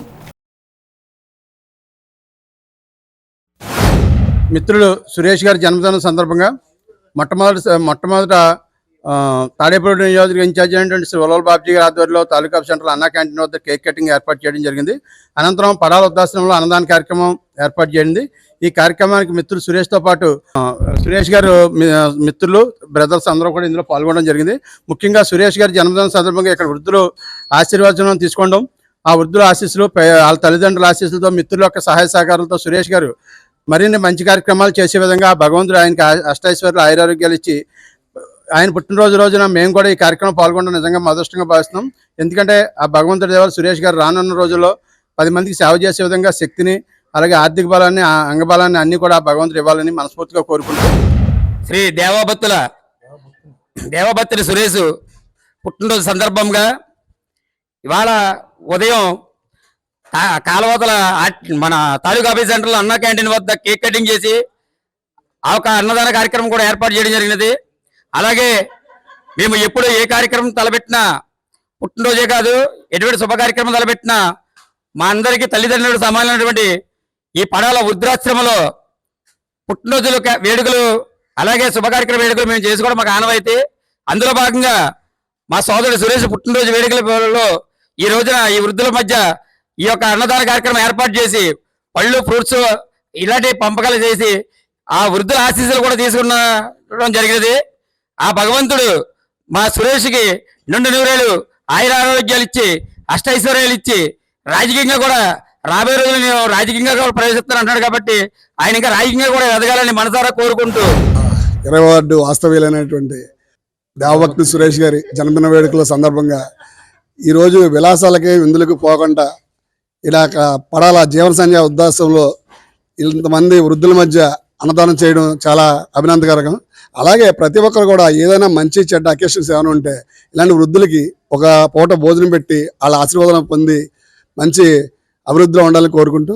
మిత్రులు సురేష్ గారి జన్మదినం సందర్భంగా మొట్టమొదట తాడేపల్లి నియోజకవర్గ ఇన్ఛార్జి అయినటువంటి శ్రీ వల్లభ బాబ్జీ గారి ఆధ్వర్యంలో తాలూకా సెంటర్ అన్నా క్యాంటీన్ వద్ద కేక్ కటింగ్ ఏర్పాటు చేయడం జరిగింది. అనంతరం పడాల వృద్ధాశ్రమంలో అన్నదాన కార్యక్రమం ఏర్పాటు చేయండి. ఈ కార్యక్రమానికి మిత్రులు సురేష్తో పాటు సురేష్ గారు మిత్రులు బ్రదర్స్ అందరూ కూడా ఇందులో పాల్గొనడం జరిగింది. ముఖ్యంగా సురేష్ గారి జన్మదినం సందర్భంగా ఇక్కడ వృద్ధులు ఆశీర్వచనం తీసుకోవడం, ఆ వృద్ధుల ఆశీస్సులు, వాళ్ళ తల్లిదండ్రుల ఆశీస్సులతో, మిత్రుల యొక్క సహాయ సహకారాలతో సురేష్ గారు మరిన్ని మంచి కార్యక్రమాలు చేసే విధంగా భగవంతుడు ఆయనకి అష్టైశ్వర్యాలు ఆయురారోగ్యాలు ఇచ్చి ఆయన పుట్టినరోజు రోజున మేము కూడా ఈ కార్యక్రమం పాల్గొనడం నిజంగా మా అదృష్టంగా భావిస్తున్నాం. ఎందుకంటే ఆ భగవంతుడి దేవాలు సురేష్ గారు రానున్న రోజుల్లో 10 మందికి సేవ చేసే విధంగా శక్తిని, అలాగే ఆర్థిక బలాన్ని, అంగబలాన్ని అన్ని కూడా భగవంతుడు ఇవ్వాలని మనస్ఫూర్తిగా కోరుకుంటున్నాం. శ్రీ దేవభత్తుల సురేష్ పుట్టినరోజు సందర్భంగా ఇవాళ ఉదయం కాలవతల మన తాలూకా ఆఫీస్ సెంటర్లో అన్నా క్యాంటీన్ వద్ద కేక్ కటింగ్ చేసి ఆ ఒక అన్నదాన కార్యక్రమం కూడా ఏర్పాటు చేయడం జరిగినది. అలాగే మేము ఎప్పుడు ఏ కార్యక్రమం తలపెట్టినా, పుట్టినరోజే కాదు ఎటువంటి శుభ కార్యక్రమం తలపెట్టినా మా అందరికీ తల్లిదండ్రులు సమానమైనటువంటి ఈ పడాల వృద్ధాశ్రమంలో పుట్టినరోజులు వేడుకలు, అలాగే శుభ కార్యక్రమ వేడుకలు మేము చేసుకోవడం మాకు ఆనవాయితీ. అందులో భాగంగా మా సోదరుడు సురేష్ పుట్టినరోజు వేడుకలలో ఈ రోజున ఈ వృద్ధుల మధ్య ఈ యొక్క అన్నదాన కార్యక్రమం ఏర్పాటు చేసి పళ్ళు, ఫ్రూట్స్ ఇలాంటి పంపకాలు చేసి ఆ వృద్ధుల ఆశీస్సులు కూడా తీసుకున్నడం జరిగినది. ఆ భగవంతుడు మా సురేష్కి 2 నూరేళ్ళు ఆయురారోగ్యాలు ఇచ్చి, అష్టైశ్వర్యాలు ఇచ్చి, రాజకీయంగా కూడా రాబోయే రోజులు నేను రాజకీయంగా కూడా ప్రవేశిస్తాను అంటున్నాడు కాబట్టి ఆయన ఇంకా రాజకీయంగా కూడా ఎదగాలని మనసారా కోరుకుంటూ 20వ వార్డు వాస్తవ్యులైనటువంటి దేవభక్తి సురేష్ గారి జన్మదిన వేడుకల సందర్భంగా ఈరోజు విలాసాలకి విందులకు పోకుండా ఇలా పడాల జీవన సంధ్య వృద్ధాశ్రమంలో ఇంతమంది వృద్ధుల మధ్య అన్నదానం చేయడం చాలా అభినందకరం. అలాగే ప్రతి ఒక్కరు కూడా ఏదైనా మంచి చెడ్డ అకేషన్స్ ఏమైనా ఉంటే ఇలాంటి వృద్ధులకి ఒక పూట భోజనం పెట్టి వాళ్ళ ఆశీర్వాదం పొంది మంచి అభివృద్ధిలో ఉండాలని కోరుకుంటూ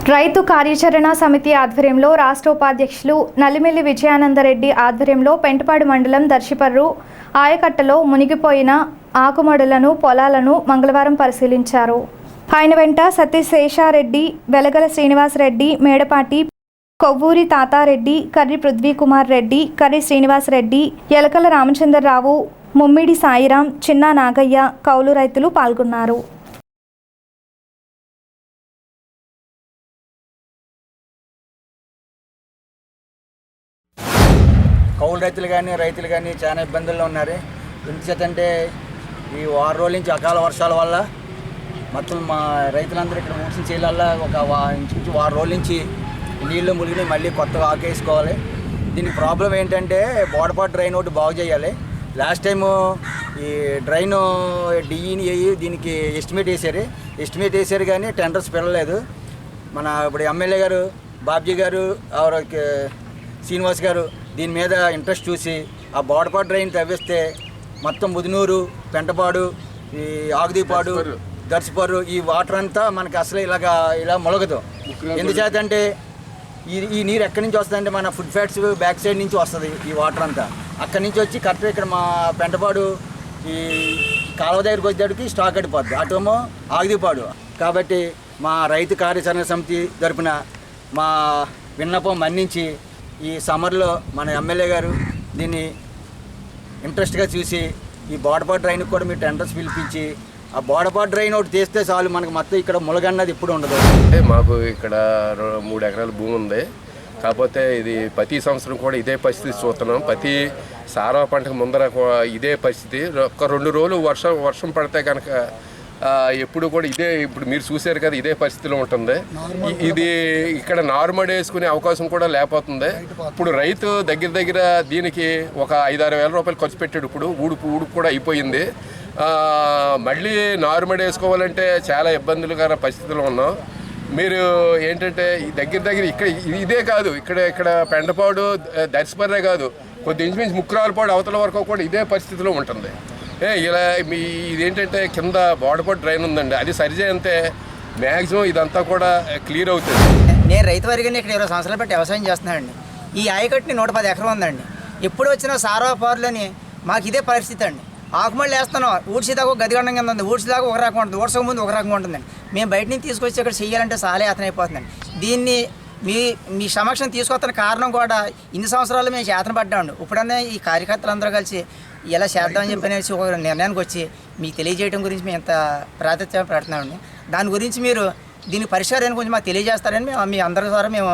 రైతు కార్యాచరణ సమితి ఆధ్వర్యంలో రాష్ట్ర ఉపాధ్యక్షులు నలిమిల్లి విజయానందరెడ్డి ఆధ్వర్యంలో పెంటపాడు మండలం దర్శిపర్రు ఆయకట్టలో మునిగిపోయిన ఆకుమడులను పొలాలను మంగళవారం పరిశీలించారు. ఆయన వెంట సతీష్ శేషారెడ్డి, వెలగల శ్రీనివాసరెడ్డి, మేడపాటి కొవ్వూరి తాతారెడ్డి, కర్రి పృథ్వీకుమార్ రెడ్డి, కర్రి శ్రీనివాసరెడ్డి, ఎలకల రామచంద్రరావు, ముమ్మిడి సాయిరాం, చిన్న నాగయ్య, కౌలు రైతులు పాల్గొన్నారు. కౌలు రైతులు కానీ చాలా ఇబ్బందుల్లో ఉన్నారు. ఎందుచేతంటే ఈ 6 రోజుల నుంచి అకాల వర్షాల వల్ల మొత్తం మా రైతులందరూ ఇక్కడ ఊడ్చిన చేయాల ఒక ఇంచుమించు 6 రోజుల నుంచి నీళ్ళు మునిగి మళ్ళీ కొత్తగా ఆకేసుకోవాలి. దీనికి ప్రాబ్లం ఏంటంటే బోడపాటు డ్రైన్ ఒకటి బాగు చేయాలి. లాస్ట్ టైము ఈ డ్రైన్ డిఈని దీనికి ఎస్టిమేట్ వేసారు కానీ టెండర్స్ పెరగలేదు. మన ఇప్పుడు ఎమ్మెల్యే గారు బాబ్జీ గారు శ్రీనివాస్ గారు దీని మీద ఇంట్రెస్ట్ చూసి ఆ బోడపాటు డ్రైన్ తవ్విస్తే మొత్తం ముదినూరు, పెంటపాడు, ఈ ఆగుదీపాడు, దర్శిపర్రు ఈ వాటర్ అంతా మనకి అసలు ఇలా మొలగదు. ఎందుచేతంటే ఈ నీరు ఎక్కడి నుంచి వస్తుందంటే మన ఫుడ్ ఫ్యాట్స్ బ్యాక్ సైడ్ నుంచి వస్తుంది. ఈ వాటర్ అంతా అక్కడి నుంచి వచ్చి కరెక్ట్గా ఇక్కడ మా పెంటపాడు ఈ కాలువ దగ్గరికి వచ్చేటికి స్టాక్ అడిపోద్ది, అటేమో ఆగుదీపాడు. కాబట్టి మా రైతు కార్యాచరణ సమితి తరపున మా విన్నపం మన్నించి ఈ సమ్మర్లో మన ఎమ్మెల్యే గారు దీన్ని ఇంట్రెస్ట్గా చూసి ఈ బోడపాటు డ్రైన్కి కూడా మీరు టెండర్స్ పిలిపించి ఆ బోడపాటు డ్రైన్ ఒకటి తీస్తే చాలు, మనకు మొత్తం ఇక్కడ ములగన్నది ఇప్పుడు ఉండదు. మాకు ఇక్కడ 3 ఎకరాల భూమి ఉంది. కాకపోతే ఇది ప్రతి సంవత్సరం కూడా ఇదే పరిస్థితి చూస్తున్నాం. ప్రతి సారవ పంటకు ముందర ఇదే పరిస్థితి. ఒక 2 రోజులు వర్షం పడితే కనుక ఎప్పుడు కూడా ఇదే, ఇప్పుడు మీరు చూశారు కదా, ఇదే పరిస్థితిలో ఉంటుంది. ఇది ఇక్కడ నార్మల్ వేసుకునే అవకాశం కూడా లేకపోతుంది. ఇప్పుడు రైతు దగ్గర దీనికి ఒక 5-6 వేల రూపాయలు ఖర్చు పెట్టాడు. ఇప్పుడు ఊడుపు కూడా అయిపోయింది. మళ్ళీ నార్మల్ వేసుకోవాలంటే చాలా ఇబ్బందులుగా పరిస్థితిలో ఉన్నాం. మీరు ఏంటంటే దగ్గర ఇక్కడ ఇదే కాదు, ఇక్కడ పెంటపాడు, దర్శిపర్రే కాదు, కొద్ది ఇంచుమించు ముక్కురాలపాడు అవతల వరకు కూడా ఇదే పరిస్థితిలో ఉంటుంది. ఇలా ఇదేంటంటే కింద బోడపాటు డ్రైన్ ఉందండి, అది సరిచేయంతే మ్యాక్సిమం ఇదంతా కూడా క్లియర్ అవుతుంది. నేను రైతు వారిగా ఇక్కడ 20 సంవత్సరాలు బట్టి వ్యవసాయం చేస్తున్నానండి. ఈ ఆయకట్టుని 110 ఎకరం ఉందండి. ఎప్పుడు వచ్చినా సారవ పారులని మాకు ఇదే పరిస్థితి అండి. ఆకుమళ్ళు వేస్తున్నాం, ఊడ్చేదాకా గదిగండం కింద ఉంది, ఊడ్చేదాకా ఒక రకం ఉంటుంది, ఊడ్చక ముందు ఒక రకంగా ఉంటుందండి. మేము బయట నుంచి తీసుకొచ్చి ఇక్కడ చెయ్యాలంటే చాలా యాతన అయిపోతుందండి. దీన్ని మీ సమక్షం తీసుకొస్తున్న కారణం కూడా ఇన్ని సంవత్సరాలు మేము చేతన పడ్డామండి. ఇప్పుడన్నా ఈ కార్యకర్తలందరూ కలిసి ఇలా చేద్దామని చెప్పనేసి ఒక నిర్ణయానికి వచ్చి మీకు తెలియజేయడం గురించి మేము ఇంత ప్రాధాన్యత పెడుతున్నామండి. దాని గురించి మీరు దీని పరిష్కారాన్ని కొంచెం మాకు తెలియజేస్తారని మేము మీ అందరి ద్వారా మేము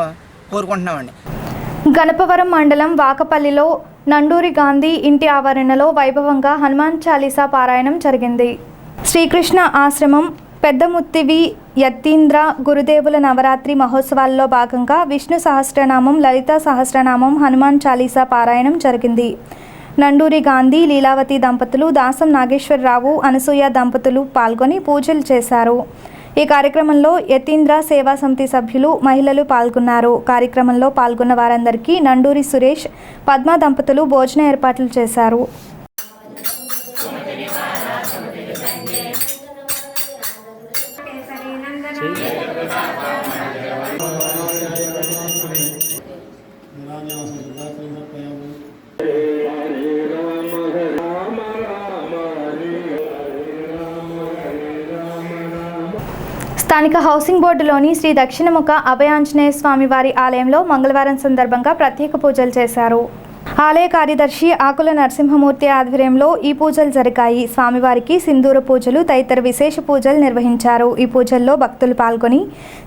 కోరుకుంటున్నామండి. గణపవరం మండలం వాకపల్లిలో నండూరి గాంధీ ఇంటి ఆవరణలో వైభవంగా హనుమాన్ చాలీసా పారాయణం జరిగింది. శ్రీకృష్ణ ఆశ్రమం పెద్దముత్తివి యతీంద్ర గురుదేవుల నవరాత్రి మహోత్సవాల్లో భాగంగా విష్ణు సహస్రనామం, లలిత సహస్రనామం, హనుమాన్ చాలీసా పారాయణం జరిగింది. నండూరి గాంధీ, లీలావతి దంపతులు, దాసం నాగేశ్వరరావు, అనసూయ దంపతులు పాల్గొని పూజలు చేశారు. ఈ కార్యక్రమంలో యతీంద్ర సేవా సమితి సభ్యులు, మహిళలు పాల్గొన్నారు. కార్యక్రమంలో పాల్గొన్న వారందరికీ నండూరి సురేష్, పద్మ దంపతులు భోజన ఏర్పాట్లు చేశారు. స్థానిక హౌసింగ్ బోర్డులోని శ్రీ దక్షిణముఖ అభయాంజనేయ స్వామి వారి ఆలయంలో మంగళవారం సందర్భంగా ప్రత్యేక పూజలు చేశారు. ఆలయ కార్యదర్శి ఆకుల నరసింహమూర్తి ఆధ్వర్యంలో ఈ పూజలు జరిగాయి. స్వామివారికి సింధూర పూజలు తదితర విశేష పూజలు నిర్వహించారు. ఈ పూజల్లో భక్తులు పాల్గొని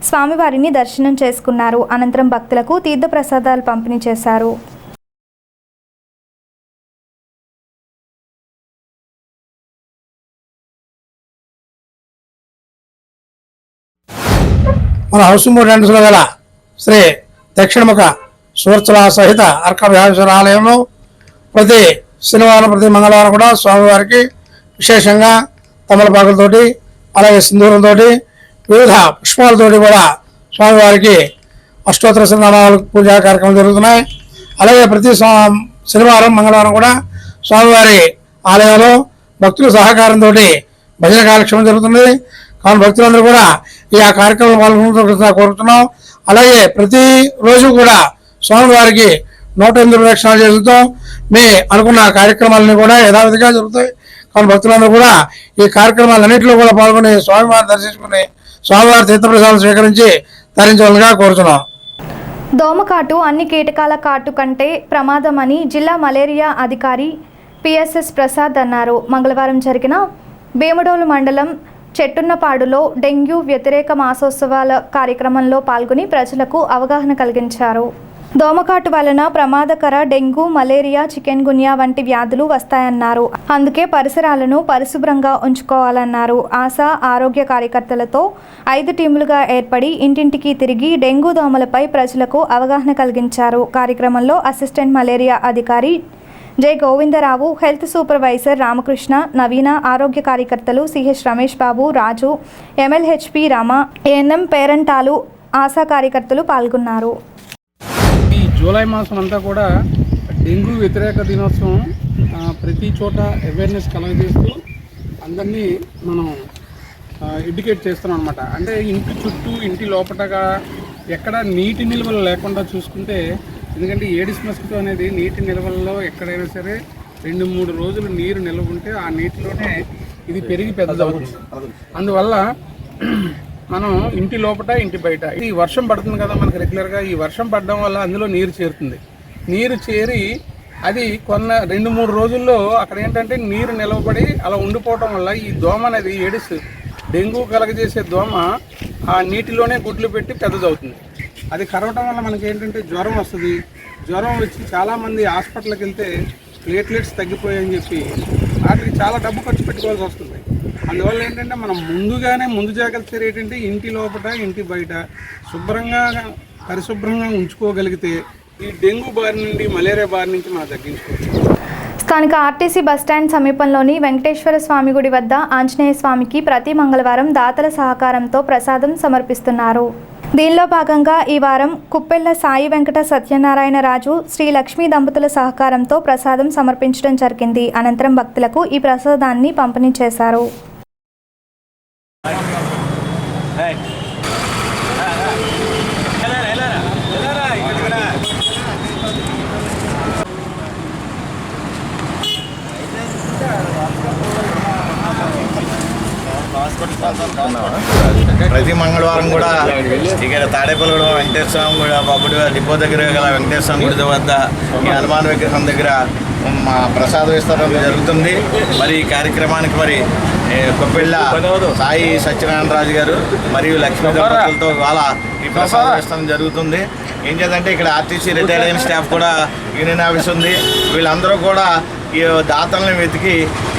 స్వామివారిని దర్శనం చేసుకున్నారు. అనంతరం భక్తులకు తీర్థప్రసాదాలు పంపిణీ చేశారు. మన హౌసింగ్ బోర్డు ఎంట్రన్స్లో గల శ్రీ దక్షిణముఖ సూర్చల సహిత అర్క విహారేశ్వర ఆలయంలో ప్రతి శనివారం, ప్రతి మంగళవారం కూడా స్వామివారికి విశేషంగా తమలపాకులతోటి, అలాగే సింధూరంతో, వివిధ పుష్పాలతోటి కూడా స్వామివారికి అష్టోత్తర శతనామాల పూజా కార్యక్రమం జరుగుతున్నాయి. అలాగే ప్రతి శనివారం, మంగళవారం కూడా స్వామివారి ఆలయంలో భక్తుల సహకారంతో భజన కార్యక్రమం జరుగుతున్నది. కావున భక్తులందరూ కూడా ఈ ఆ కార్యక్రమం పాల్గొనడం కోరుతున్నాం. అలాగే ప్రతి రోజు కూడా స్వామివారికి 108 ప్రదక్షిణాలు జరుగుతాం. మీ అనుకున్న కార్యక్రమాలన్నీ కూడా యథావిధిగా జరుగుతాయి. కావున భక్తులందరూ కూడా ఈ కార్యక్రమాలన్నింటిలో కూడా పాల్గొని స్వామివారిని దర్శించుకుని స్వామివారి తీర్థప్రసాదాలు స్వీకరించి తరించవలసిగా కోరుతున్నాం. దోమకాటు అన్ని కీటకాల కాటు కంటే ప్రమాదమని జిల్లా మలేరియా అధికారి పిఎస్ఎస్ ప్రసాద్ అన్నారు. మంగళవారం జరిగిన భీమడోలు మండలం చెట్టున్నపాడులో డెంగ్యూ వ్యతిరేక మాసోత్సవాల కార్యక్రమంలో పాల్గొని ప్రజలకు అవగాహన కలిగించారు. దోమకాటు వలన ప్రమాదకర డెంగ్యూ, మలేరియా, చికెన్ గున్యా వంటి వ్యాధులు వస్తాయన్నారు. అందుకే పరిసరాలను పరిశుభ్రంగా ఉంచుకోవాలన్నారు. ఆశా ఆరోగ్య కార్యకర్తలతో 5 టీములుగా ఏర్పడి ఇంటింటికి తిరిగి డెంగ్యూ దోమలపై ప్రజలకు అవగాహన కలిగించారు. కార్యక్రమంలో అసిస్టెంట్ మలేరియా అధికారి J Govindarao, health supervisor Ramakrishna, Naveena, ఆరోగ్య కార్యకర్తలు CH Ramesh Babu, Raju, MLHP Rama, ANM Perantalu, ASHA కార్యకర్తలు పాల్గొన్నారు. ఈ జూలై మాసం అంతా కూడా డెంగ్యూ వ్యతిరేక దినోత్సవం ప్రతి చోట అవేర్నెస్ కలగజేస్తూ అందరినీ మనం ఎడ్యుకేట్ చేస్తున్నాం అనమాట. అంటే ఇంటి చుట్టూ ఇంటి లోపటగా ఎక్కడ నీటి నిల్వలు లేకుండా చూసుకుంటే, ఎందుకంటే ఏడిస్ మస్కిటో అనేది నీటి నిల్వల్లో ఎక్కడైనా సరే 2-3 రోజులు నీరు నిల్వ ఉంటే ఆ నీటిలోనే ఇది పెరిగి పెద్దదవుతుంది. అందువల్ల మనం ఇంటి లోపల ఇంటి బయట ఈ వర్షం పడుతుంది కదా మనకు రెగ్యులర్గా, ఈ వర్షం పడడం వల్ల అందులో నీరు చేరుతుంది. నీరు చేరి అది 2-3 రోజుల్లో అక్కడ ఏంటంటే నీరు నిలవబడి అలా ఉండిపోవడం వల్ల ఈ దోమ అనేది ఏడిస్ డెంగ్యూ కలగజేసే దోమ ఆ నీటిలోనే గుడ్లు పెట్టి పెద్దదవుతుంది. అది కరవటం వల్ల మనకి ఏంటంటే జ్వరం వస్తుంది. జ్వరం వచ్చి చాలామంది హాస్పిటల్కి వెళ్తే ప్లేట్లెట్స్ తగ్గిపోయాయని చెప్పి వాటికి చాలా డబ్బు ఖర్చు పెట్టుకోవాల్సి వస్తుంది. అందువల్ల ఏంటంటే మనం ముందు జాగ్రత్త చర్య ఏంటంటే ఇంటి లోపల ఇంటి బయట శుభ్రంగా పరిశుభ్రంగా ఉంచుకోగలిగితే ఈ డెంగ్యూ బారి నుండి మలేరియా బారి నుంచి మనం తగ్గించుకోవచ్చు. స్థానిక ఆర్టీసీ బస్టాండ్ సమీపంలోని వెంకటేశ్వర స్వామి గుడి వద్ద ఆంజనేయ స్వామికి ప్రతి మంగళవారం దాతల సహకారంతో ప్రసాదం సమర్పిస్తున్నారు. దీనిలో భాగంగా ఈ వారం కుప్పెళ్ల సాయి వెంకట సత్యనారాయణ రాజు, శ్రీ లక్ష్మీ దంపతుల సహకారంతో ప్రసాదం సమర్పించడం జరిగింది. అనంతరం భక్తులకు ఈ ప్రసాదాన్ని పంపిణీ చేశారు. ప్రతి మంగళవారం కూడా ఇక్కడ తాడేపల్లిగూడెం వెంకటేశ్వర స్వామి గుడి బాబుడి డిపో దగ్గర గల వెంకటేశ్వర స్వామి గుడి వద్ద ఈ హనుమాన్ విగ్రహం దగ్గర మా ప్రసాద విస్తరణ జరుగుతుంది. మరి ఈ కార్యక్రమానికి మరి కొప్పెళ్ళ సాయి సత్యనారాయణ రాజు గారు మరియు లక్ష్మీ దంపతులతో ఇవాళ ఈ ప్రసాద విస్తరణ జరుగుతుంది. ఏం చేద్దంటే ఇక్కడ ఆర్టీసీ రిటైర్డ్ అయిన స్టాఫ్ కూడా యూనియన్ ఆఫీస్ ఉంది. వీళ్ళందరూ కూడా ఈ దాతలను వెతికి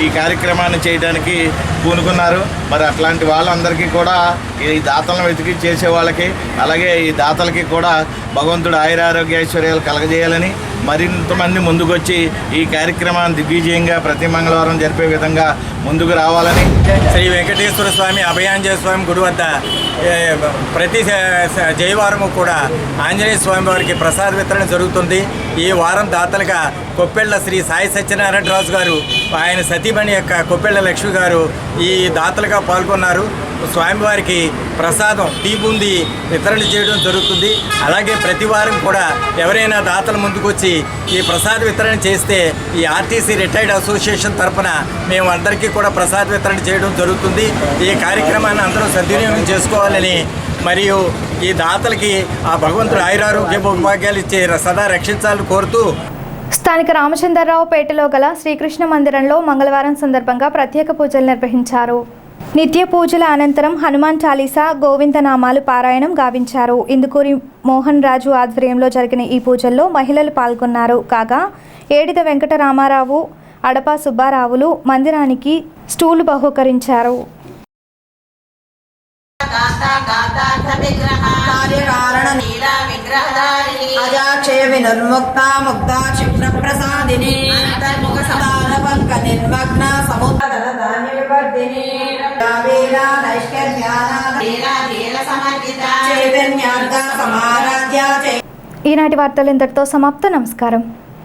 ఈ కార్యక్రమాన్ని చేయడానికి పూనుకున్నారు. మరి అట్లాంటి వాళ్ళందరికీ కూడా ఈ దాతలను వెతికి చేసే వాళ్ళకి అలాగే ఈ దాతలకి కూడా భగవంతుడు ఆయురారోగ్య ఐశ్వర్యాలు కలగజేయాలని మరింత మంది ముందుకొచ్చి ఈ కార్యక్రమాన్ని దిగ్విజయంగా ప్రతి మంగళవారం జరిపే విధంగా ముందుకు రావాలని శ్రీ వెంకటేశ్వర స్వామి అభయాంజనేయ స్వామి గుడి వద్ద ప్రతి జయవారము కూడా ఆంజనేయ స్వామి వారికి ప్రసాద వితరణ జరుగుతుంది. ఈ వారం దాతలుగా కొప్పెళ్ల శ్రీ సాయి సత్యనారాయణ రాజు గారు, ఆయన సతీమణి యొక్క కొప్పెళ్ల లక్ష్మి గారు ఈ దాతలుగా పాల్గొన్నారు. స్వామివారికి ప్రసాదం టీ బూందీ వితరణ చేయడం జరుగుతుంది. అలాగే ప్రతి వారం కూడా ఎవరైనా దాతల ముందుకొచ్చి ఈ ప్రసాద వితరణ చేస్తే ఈ ఆర్టీసీ రిటైర్డ్ అసోసియేషన్ తరఫున మేము అందరికీ కూడా ప్రసాద వితరణ చేయడం జరుగుతుంది. ఈ కార్యక్రమాన్ని అందరూ సద్వినియోగం చేసుకోవాలని మరియు ఈ దాతలకి ఆ భగవంతుడు ఆయురారోగ్య భోగభాగ్యాలు ఇచ్చే సదా రక్షించాలని కోరుతూ స్థానిక రామచంద్రరావు పేటలో గల శ్రీకృష్ణ మందిరంలో మంగళవారం సందర్భంగా ప్రత్యేక పూజలు నిర్వహించారు. నిత్య పూజల అనంతరం హనుమాన్ చాలీసా, గోవిందనామాలు పారాయణం గావించారు. ఇందుకూరి మోహన్ రాజు ఆధ్వర్యంలో జరిగిన ఈ పూజల్లో మహిళలు పాల్గొన్నారు. కాగా ఏడిద వెంకటరామారావు, అడపా సుబ్బారావులు మందిరానికి స్టూలు బహూకరించారు. ఈనాటి వార్తలు ఇంతటితో సమాప్తం. నమస్కారం.